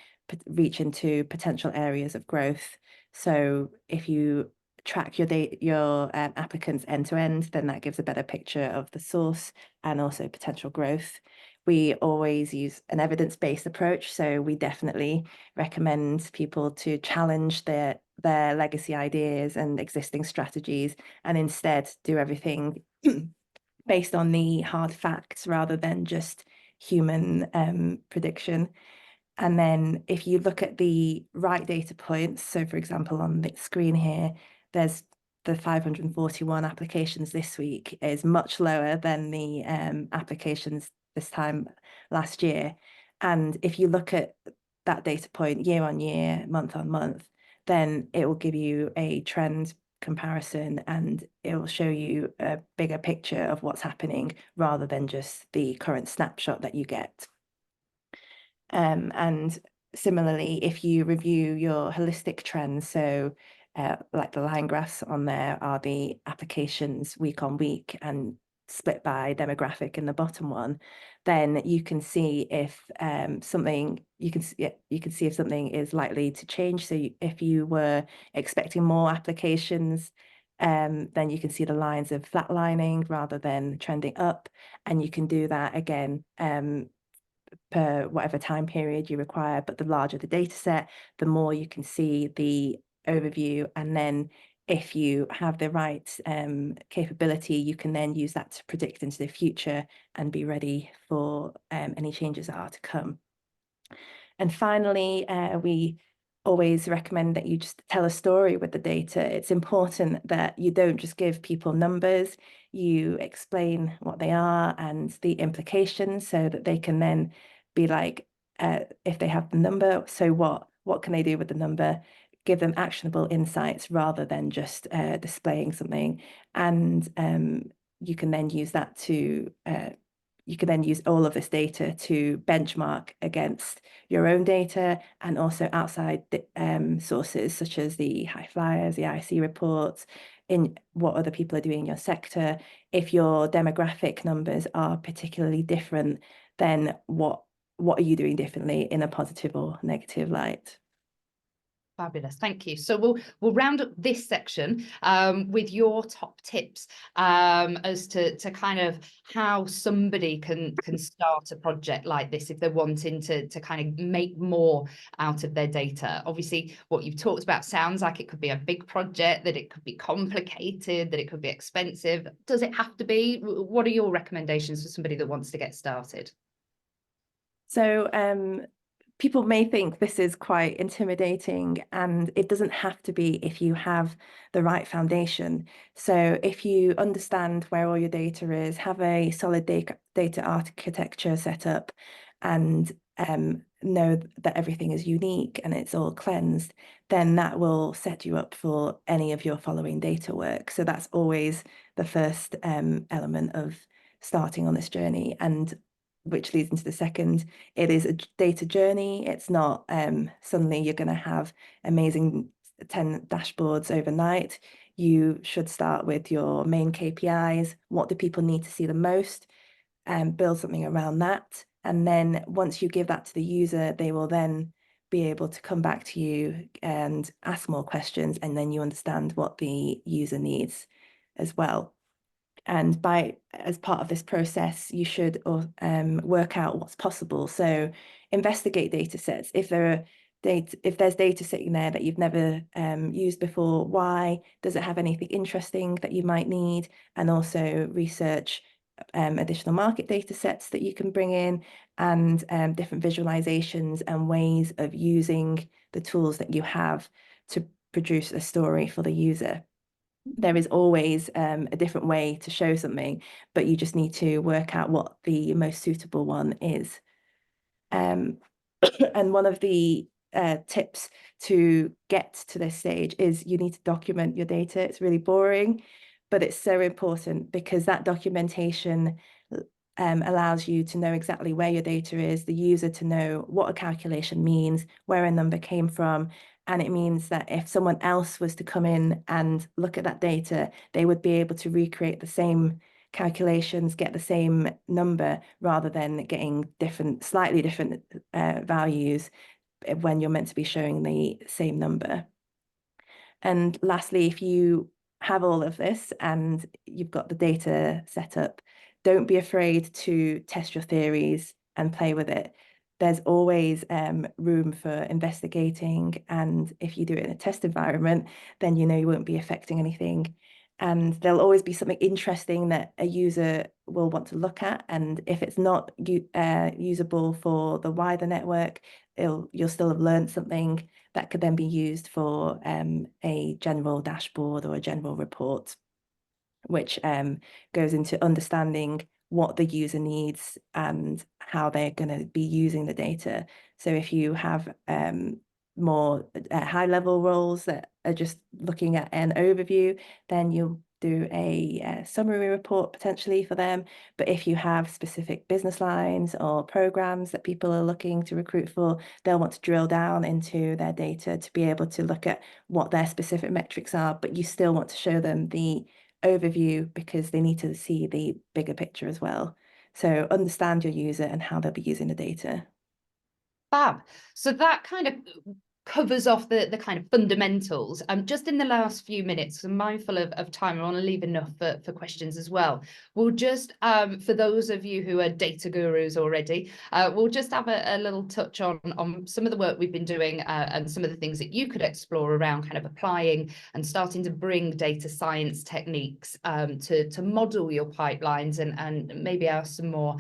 reach into potential areas of growth. So if you track your applicants end to end, then that gives a better picture of the source and also potential growth. We always use an evidence-based approach, so we definitely recommend people to challenge their legacy ideas and existing strategies, and instead do everything based on the hard facts rather than just human prediction. And then if you look at the right data points, so for example, on the screen here, there's the 541 applications this week is much lower than the applications this time last year. And if you look at that data point year on year, month on month, then it will give you a trend comparison, and it will show you a bigger picture of what's happening rather than just the current snapshot that you get. And similarly, if you review your holistic trends, so like the line graphs on there are the applications week on week and split by demographic in the bottom one, then you can see if something is likely to change. So if you were expecting more applications, then you can see the lines of flatlining rather than trending up, and you can do that again per whatever time period you require. But the larger the data set, the more you can see the overview, and then if you have the right capability, you can then use that to predict into the future and be ready for any changes that are to come. And finally, we always recommend that you just tell a story with the data. It's important that you don't just give people numbers, you explain what they are and the implications, so that they can then be like, if they have the number, so what can they do with the number? Give them actionable insights rather than just displaying something. And you can then use that to you can then use all of this data to benchmark against your own data and also outside sources such as the high flyers, the ISE reports, in what other people are doing in your sector. If your demographic numbers are particularly different, then what are you doing differently in a positive or negative light? Fabulous, thank you. So we'll round up this section with your top tips as to kind of how somebody can start a project like this if they're wanting to kind of make more out of their data. Obviously, what you've talked about sounds like it could be a big project, that it could be complicated, that it could be expensive. Does it have to be? What are your recommendations for somebody that wants to get started? So people may think this is quite intimidating, and it doesn't have to be if you have the right foundation. So if you understand where all your data is, have a solid data architecture set up, and know that everything is unique and it's all cleansed, then that will set you up for any of your following data work. So that's always the first element of starting on this journey, and which leads into the second. It is a data journey. It's not suddenly you're going to have amazing 10 dashboards overnight. You should start with your main KPIs. What do people need to see the most? And build something around that. And then once you give that to the user, they will then be able to come back to you and ask more questions, and then you understand what the user needs as well. And as part of this process, you should work out what's possible. So investigate data sets. If there's data sitting there that you've never used before, why? Does it have anything interesting that you might need? And also research additional market data sets that you can bring in, and different visualizations and ways of using the tools that you have to produce a story for the user. There is always a different way to show something, but you just need to work out what the most suitable one is. And one of the tips to get to this stage is you need to document your data. It's really boring, but it's so important, because that documentation allows you to know exactly where your data is, the user to know what a calculation means, where a number came from. And it means that if someone else was to come in and look at that data, they would be able to recreate the same calculations, get the same number, rather than getting slightly different values when you're meant to be showing the same number. And lastly, if you have all of this and you've got the data set up, don't be afraid to test your theories and play with it. There's always room for investigating, and if you do it in a test environment, then you know you won't be affecting anything. And there'll always be something interesting that a user will want to look at. And if it's not usable for the wider network, you'll still have learned something that could then be used for a general dashboard or a general report, which goes into understanding what the user needs and how they're going to be using the data. So if you have more high-level roles that are just looking at an overview, then you'll do a summary report potentially for them. But if you have specific business lines or programs that people are looking to recruit for, they'll want to drill down into their data to be able to look at what their specific metrics are, but you still want to show them the overview because they need to see the bigger picture as well. So understand your user and how they'll be using the data. Fab. So that kind of covers off the kind of fundamentals. Just in the last few minutes, I'm mindful of time. I want to leave enough for questions as well. We'll just, for those of you who are data gurus already, we'll just have a little touch on some of the work we've been doing and some of the things that you could explore around kind of applying and starting to bring data science techniques to model your pipelines and maybe ask some more,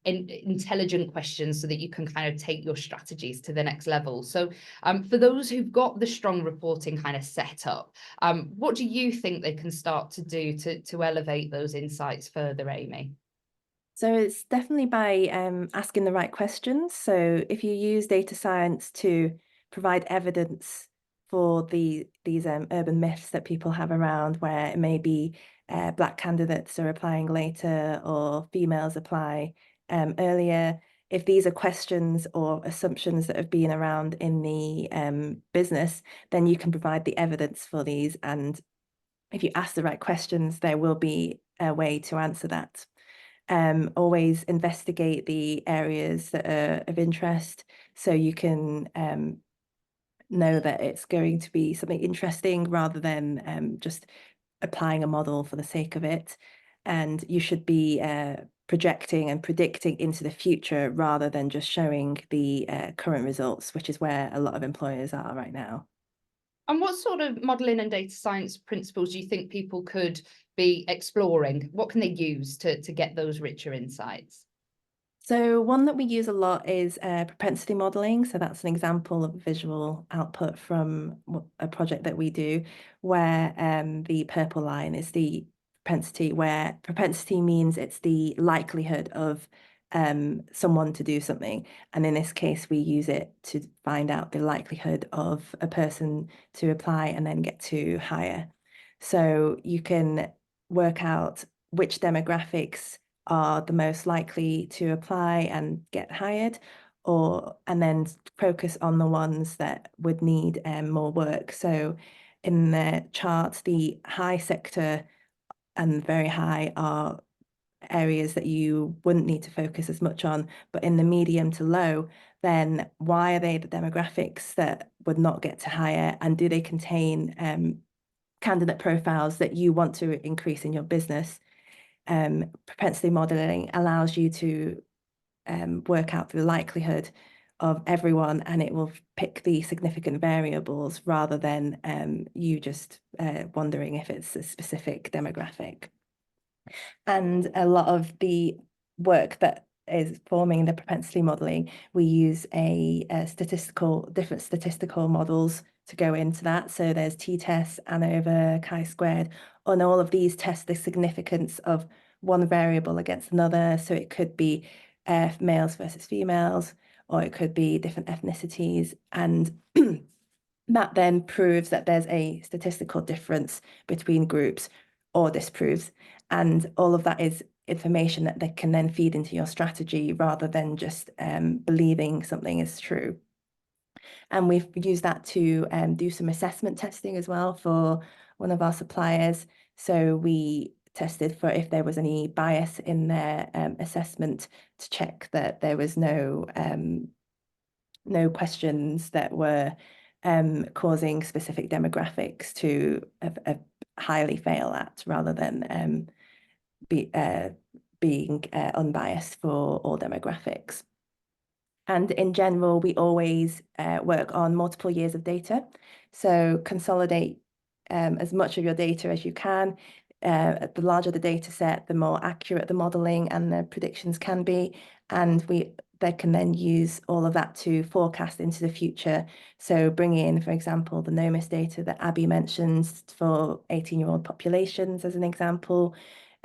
intelligent questions so that you can kind of take your strategies to the next level. So for those who've got the strong reporting kind of set up, what do you think they can start to do to elevate those insights further, Amy? So it's definitely by asking the right questions. So if you use data science to provide evidence for these urban myths that people have around, where it may be Black candidates are applying later or females apply earlier, if these are questions or assumptions that have been around in the business, then you can provide the evidence for these. And if you ask the right questions, there will be a way to answer that. Always investigate the areas that are of interest, so you can know that it's going to be something interesting rather than just applying a model for the sake of it. And you should be projecting and predicting into the future rather than just showing the current results, which is where a lot of employers are right now. And what sort of modelling and data science principles do you think people could be exploring? What can they use to get those richer insights? So one that we use a lot is propensity modelling. So that's an example of visual output from a project that we do, where the purple line is the propensity, where propensity means it's the likelihood of someone to do something. And in this case, we use it to find out the likelihood of a person to apply and then get to hire. So you can work out which demographics are the most likely to apply and get hired, and then focus on the ones that would need more work. So in the chart, the high sector and very high are areas that you wouldn't need to focus as much on, but in the medium to low, then why are they the demographics that would not get to hire, and do they contain candidate profiles that you want to increase in your business? Propensity modeling allows you to work out the likelihood of everyone, and it will pick the significant variables rather than you just wondering if it's a specific demographic. And a lot of the work that is forming the propensity modeling, we use different statistical models to go into that. So there's t-tests, ANOVA, chi-squared, and all of these test the significance of one variable against another. So it could be males versus females, or it could be different ethnicities. And that then proves that there's a statistical difference between groups or disproves. And all of that is information that they can then feed into your strategy rather than just believing something is true. And we've used that to do some assessment testing as well for one of our suppliers. So we tested for if there was any bias in their assessment to check that there was no questions that were causing specific demographics to highly fail at, rather than being unbiased for all demographics. And in general, we always work on multiple years of data. So consolidate as much of your data as you can. The larger the data set, the more accurate the modeling and the predictions can be. And they can then use all of that to forecast into the future. So bring in, for example, the NOMIS data that Abby mentions for 18-year-old populations as an example.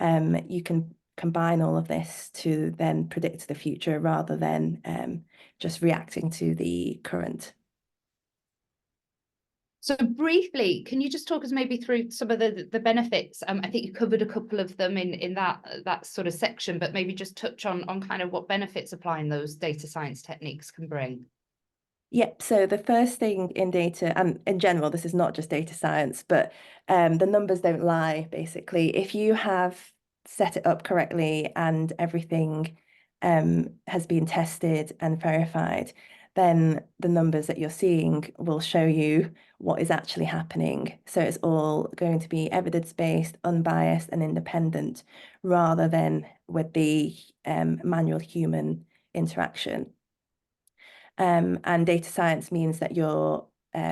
You can combine all of this to then predict the future rather than just reacting to the current. So briefly, can you just talk us maybe through some of the benefits? I think you covered a couple of them in that sort of section, but maybe just touch on kind of what benefits applying those data science techniques can bring. Yep. So the first thing in data, and in general, this is not just data science, but the numbers don't lie, basically. If you have set it up correctly and everything has been tested and verified, then the numbers that you're seeing will show you what is actually happening. So it's all going to be evidence-based, unbiased, and independent, rather than with the manual human interaction. And data science means that your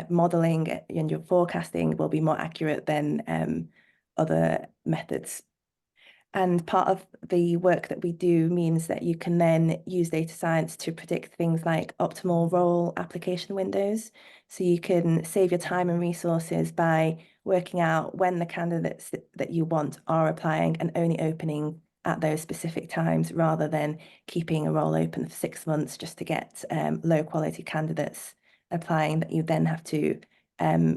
modeling and your forecasting will be more accurate than other methods. And part of the work that we do means that you can then use data science to predict things like optimal role application windows. So you can save your time and resources by working out when the candidates that you want are applying and only opening at those specific times, rather than keeping a role open for 6 months just to get low quality candidates applying that you then have to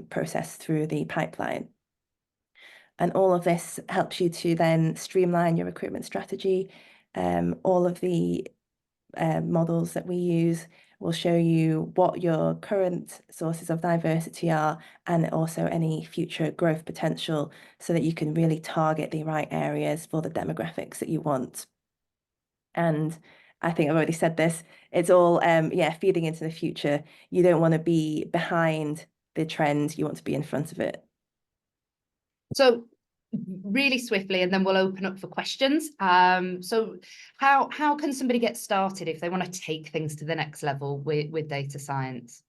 process through the pipeline. And all of this helps you to then streamline your recruitment strategy. All of the models that we use will show you what your current sources of diversity are, and also any future growth potential, so that you can really target the right areas for the demographics that you want. And I think I've already said this, it's all feeding into the future. You don't want to be behind the trend, you want to be in front of it. So really swiftly, and then we'll open up for questions. So how can somebody get started if they want to take things to the next level with data science?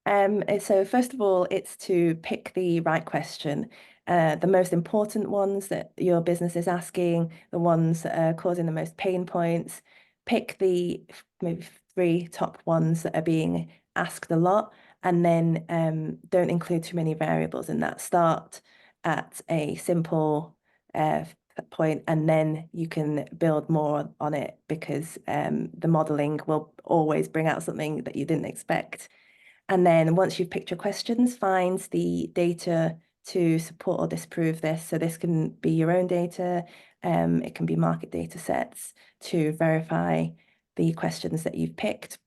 So first of all, it's to pick the right question. The most important ones that your business is asking, the ones that are causing the most pain points. Pick the maybe 3 top ones that are being asked a lot, and then don't include too many variables in that. Start at a simple point, and then you can build more on it, because the modeling will always bring out something that you didn't expect. And then once you've picked your questions, find the data to support or disprove this. So this can be your own data, it can be market data sets to verify the questions that you've picked.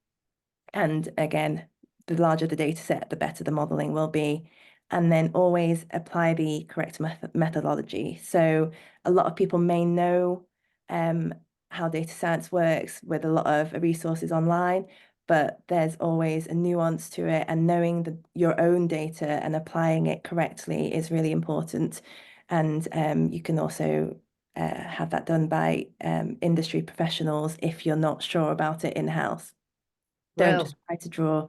And again, the larger the data set, the better the modeling will be. And then always apply the correct methodology. So a lot of people may know how data science works with a lot of resources online, but there's always a nuance to it, and knowing your own data and applying it correctly is really important. And you can also have that done by industry professionals if you're not sure about it in-house. Don't just try to draw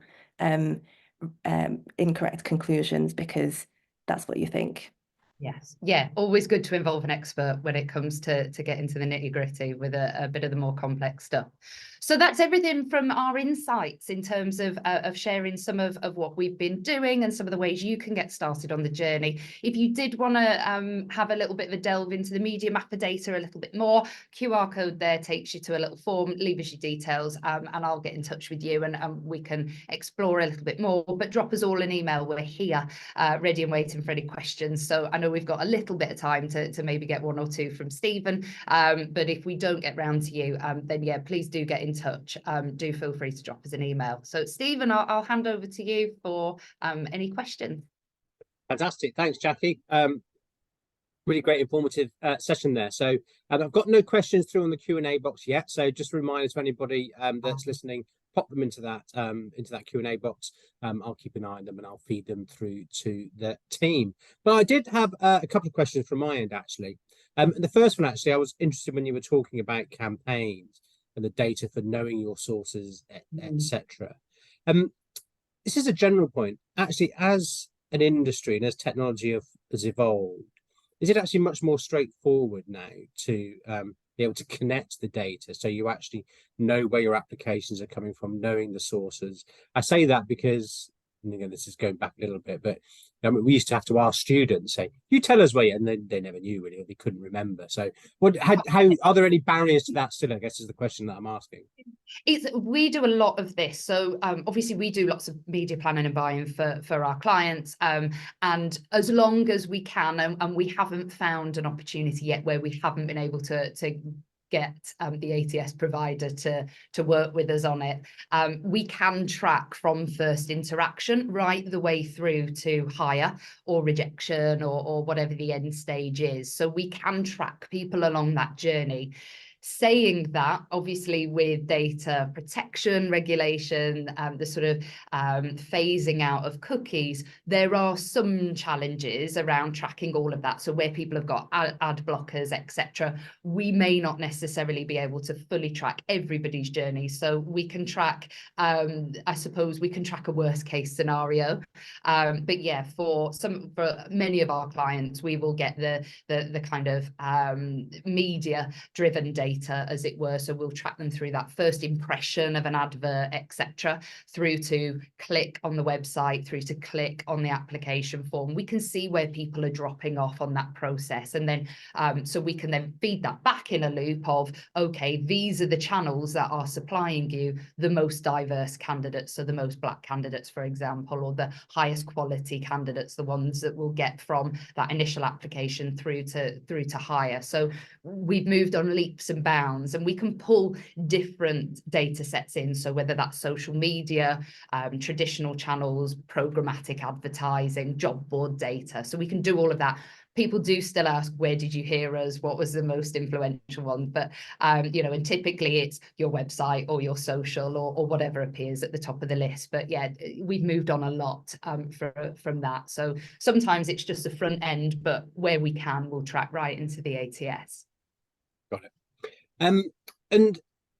incorrect conclusions because that's what you think. Yes. Yeah. Always good to involve an expert when it comes to get into the nitty-gritty with a bit of the more complex stuff. So that's everything from our insights in terms of sharing some of what we've been doing and some of the ways you can get started on the journey. If you did want to have a little bit of a delve into the media mapper data a little bit more, QR code there takes you to a little form, leave us your details, and I'll get in touch with you and we can explore a little bit more. But drop us all an email. We're here ready and waiting for any questions. So I know we've got a little bit of time to maybe get one or two from Stephen, but if we don't get round to you, then yeah, please do get in touch. Do feel free to drop us an email. So Stephen, I'll hand over to you for any questions. Fantastic. Thanks, Jackie. Really great informative session there. So I've got no questions through on the Q&A box yet. So just a reminder to anybody that's listening, pop them into that Q&A box. I'll keep an eye on them and I'll feed them through to the team. But I did have a couple of questions from my end, actually. The first one, actually, I was interested when you were talking about campaigns and the data for knowing your sources, etc. This is a general point. Actually, as an industry and as technology has evolved, is it actually much more straightforward now to be able to connect the data so you actually know where your applications are coming from, knowing the sources? I say that because, and again, this is going back a little bit, but we used to have to ask students, say, you tell us where, and then they never knew really, or they couldn't remember. So how are there any barriers to that still, I guess, is the question that I'm asking. We do a lot of this. So obviously we do lots of media planning and buying for our clients. And as long as we can, and we haven't found an opportunity yet where we haven't been able to get the ATS provider to work with us on it, we can track from first interaction right the way through to hire or rejection or whatever the end stage is. So we can track people along that journey. Saying that, obviously with data protection regulation, the sort of phasing out of cookies, there are some challenges around tracking all of that. So where people have got ad blockers, etc., we may not necessarily be able to fully track everybody's journey. So we can track, I suppose we can track a worst case scenario. But yeah, for many of our clients, we will get the kind of media driven data, as it were. So we'll track them through that first impression of an advert, etc., through to click on the website, through to click on the application form. We can see where people are dropping off on that process, and then so we can then feed that back in a loop of, okay, these are the channels that are supplying you the most diverse candidates, so the most Black candidates, for example, or the highest quality candidates, the ones that will get from that initial application through to hire. So we've moved on leaps and bounds, and we can pull different data sets in. So whether that's social media, traditional channels, programmatic advertising, job board data. So we can do all of that. People do still ask, where did you hear us? What was the most influential one? But, and typically it's your website or your social or whatever appears at the top of the list. But yeah, we've moved on a lot from that. So sometimes it's just the front end, but where we can, we'll track right into the ATS. Got it. And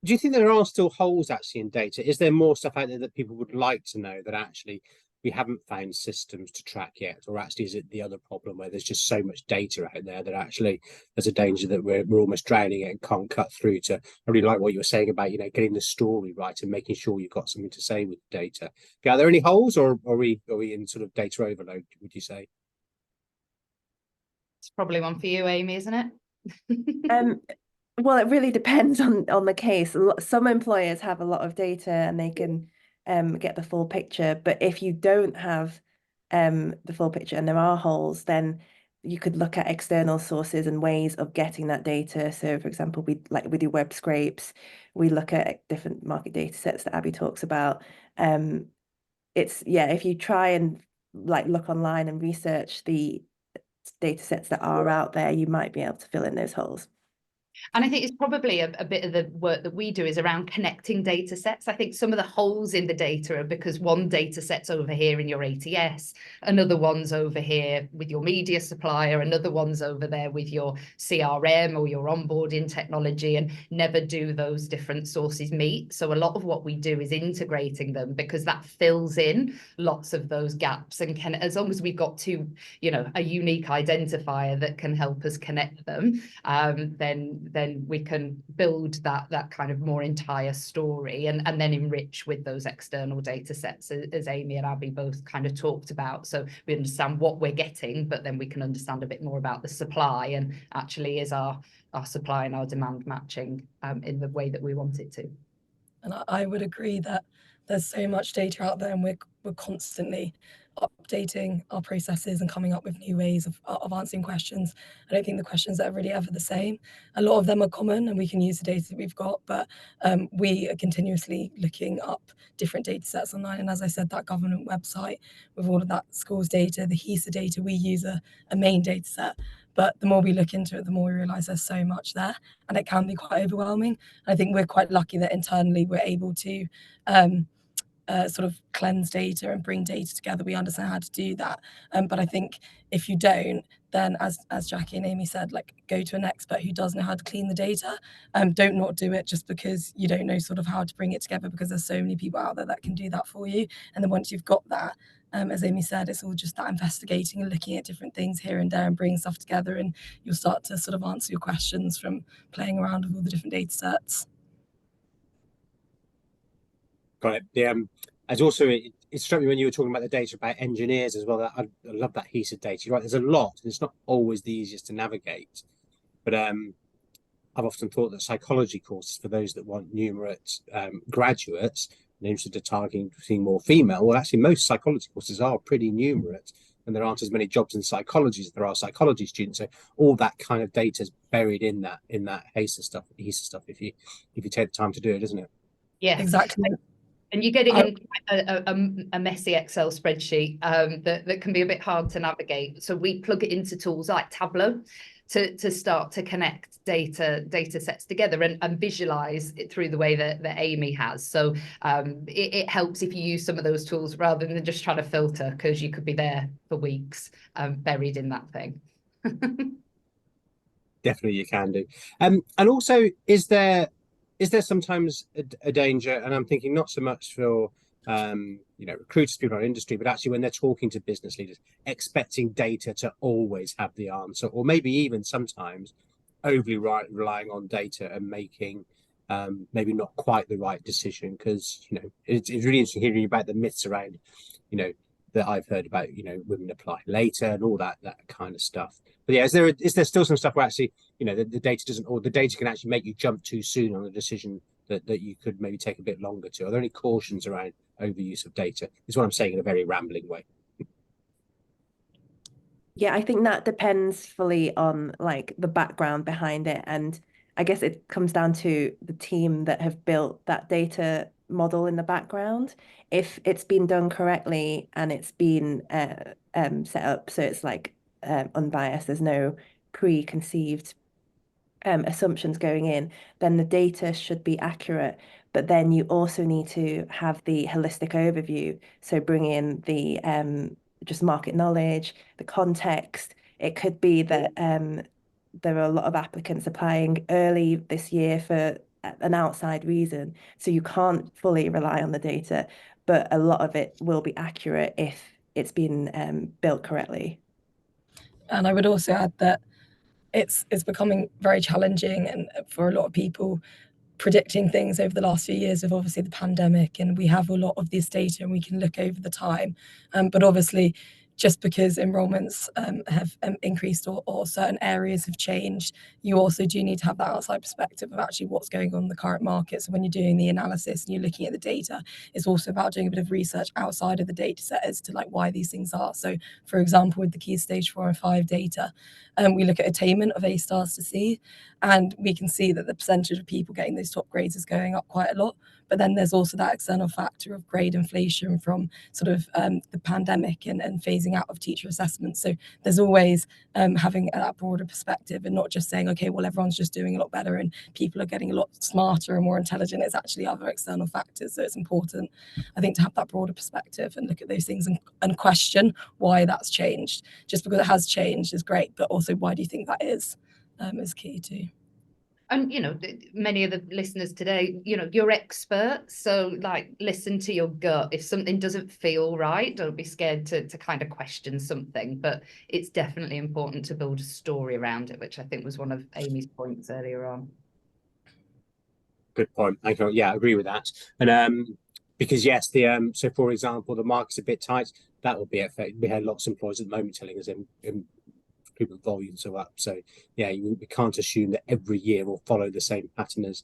do you think there are still holes actually in data? Is there more stuff out there that people would like to know that actually we haven't found systems to track yet? Or actually is it the other problem where there's just so much data out there that actually there's a danger that we're almost drowning it and can't cut through to? I really like what you were saying about, getting the story right and making sure you've got something to say with data. Are there any holes, or are we in sort of data overload, would you say? It's probably one for you, Amy, isn't it? Well, it really depends on the case. Some employers have a lot of data and they can get the full picture. But if you don't have the full picture and there are holes, then you could look at external sources and ways of getting that data. So, for example, we do web scrapes. We look at different market data sets that Abby talks about. If you try and look online and research the data sets that are out there, you might be able to fill in those holes. And I think it's probably a bit of the work that we do is around connecting data sets. I think some of the holes in the data are because one data set's over here in your ATS, another one's over here with your media supplier, another one's over there with your CRM or your onboarding technology, and never do those different sources meet. So a lot of what we do is integrating them, because that fills in lots of those gaps, and can, as long as we've got a unique identifier that can help us connect them, then we can build that kind of more entire story, and then enrich with those external data sets, as Amy and Abby both kind of talked about. So we understand what we're getting, but then we can understand a bit more about the supply, and actually is our supply and our demand matching in the way that we want it to. And I would agree that there's so much data out there, and we're constantly updating our processes and coming up with new ways of answering questions. I don't think the questions are really ever the same. A lot of them are common, and we can use the data that we've got, but we are continuously looking up different data sets online. And as I said, that government website with all of that schools data, the HESA data, we use a main data set. But the more we look into it, the more we realise there's so much there, and it can be quite overwhelming. I think we're quite lucky that internally we're able to sort of cleanse data and bring data together. We understand how to do that. But I think if you don't, then as Jackie and Amy said, like, go to an expert who does know how to clean the data. Don't not do it just because you don't know sort of how to bring it together, because there's so many people out there that can do that for you. And then once you've got that, as Amy said, it's all just that investigating and looking at different things here and there and bringing stuff together, and you'll start to sort of answer your questions from playing around with all the different data sets. Got it. As also, it struck me when you were talking about the data about engineers as well. That I love that HESA data. You're right, there's a lot, and it's not always the easiest to navigate. But I've often thought that psychology courses, for those that want numerate graduates and interested in targeting more female, well, actually most psychology courses are pretty numerate, and there aren't as many jobs in psychology as there are psychology students. So all that kind of data is buried in that HESA stuff. If you take the time to do it, isn't it? Yeah, exactly. And you're getting in a messy Excel spreadsheet that can be a bit hard to navigate. So we plug it into tools like Tableau to start to connect data sets together and visualize it through the way that Amy has. So it helps if you use some of those tools rather than just trying to filter, because you could be there for weeks buried in that thing. Definitely you can do. And also, is there sometimes a danger, and I'm thinking not so much for recruiters, people in our industry, but actually when they're talking to business leaders, expecting data to always have the answer, or maybe even sometimes overly relying on data and making maybe not quite the right decision, because it's really interesting hearing about the myths around that I've heard about women apply later and all that kind of stuff. But yeah, is there still some stuff where actually the data doesn't, or the data can actually make you jump too soon on a decision that you could maybe take a bit longer to? Are there any cautions around overuse of data? Is what I'm saying in a very rambling way. Yeah, I think that depends fully on like the background behind it, and I guess it comes down to the team that have built that data model in the background. If it's been done correctly and it's been set up so it's like unbiased, there's no preconceived assumptions going in, then the data should be accurate. But then you also need to have the holistic overview. So bring in the just market knowledge, the context. It could be that there are a lot of applicants applying early this year for an outside reason. So you can't fully rely on the data, but a lot of it will be accurate if it's been built correctly. And I would also add that it's becoming very challenging, and for a lot of people, predicting things over the last few years of obviously the pandemic, and we have a lot of this data and we can look over the time. But obviously, just because enrolments have increased or certain areas have changed, you also do need to have that outside perspective of actually what's going on in the current market. So when you're doing the analysis and you're looking at the data, it's also about doing a bit of research outside of the data set as to like why these things are. So for example, with the key stage 4 and 5 data, we look at attainment of A stars to C, and we can see that the percentage of people getting those top grades is going up quite a lot. But then there's also that external factor of grade inflation from sort of the pandemic and phasing out of teacher assessment. So there's always having that broader perspective and not just saying, okay, well, everyone's just doing a lot better and people are getting a lot smarter and more intelligent. It's actually other external factors. So it's important, I think, to have that broader perspective and look at those things and question why that's changed. Just because it has changed is great, but also why do you think that is key too. And, you know, many of the listeners today, you know, you're experts. So like, listen to your gut. If something doesn't feel right, don't be scared to kind of question something. But it's definitely important to build a story around it, which I think was one of Amy's points earlier on. Good point. Thank you. Yeah, I agree with that. And because yes, the so for example, the market's a bit tight. That will be affected. We had lots of employers at the moment telling us in recruitment volumes are up. So yeah, we can't assume that every year will follow the same pattern as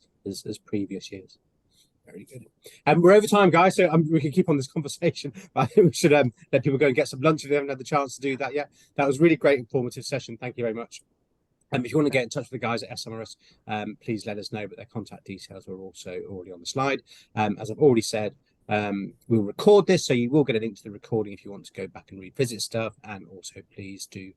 previous years. Very good. And we're over time, guys. So we can keep on this conversation. I think we should let people go and get some lunch if they haven't had the chance to do that yet. That was really great, informative session. Thank you very much. If you want to get in touch with the guys at SMRS, please let us know, but their contact details are also already on the slide. As I've already said, we'll record this, so you will get a link to the recording if you want to go back and revisit stuff. And also, please do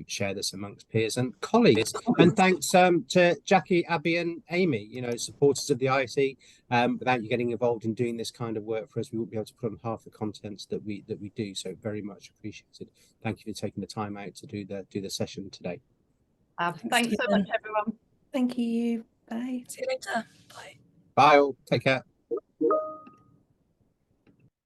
share this amongst peers and colleagues. And thanks to Jackie, Abby, and Amy, you know, supporters of the ISE. Without you getting involved in doing this kind of work for us, we wouldn't be able to put on half the contents that we do. So very much appreciated. Thank you for taking the time out to do the session today. Thanks so much, everyone. Thank you. Bye. See you later. Bye. Bye all. Take care.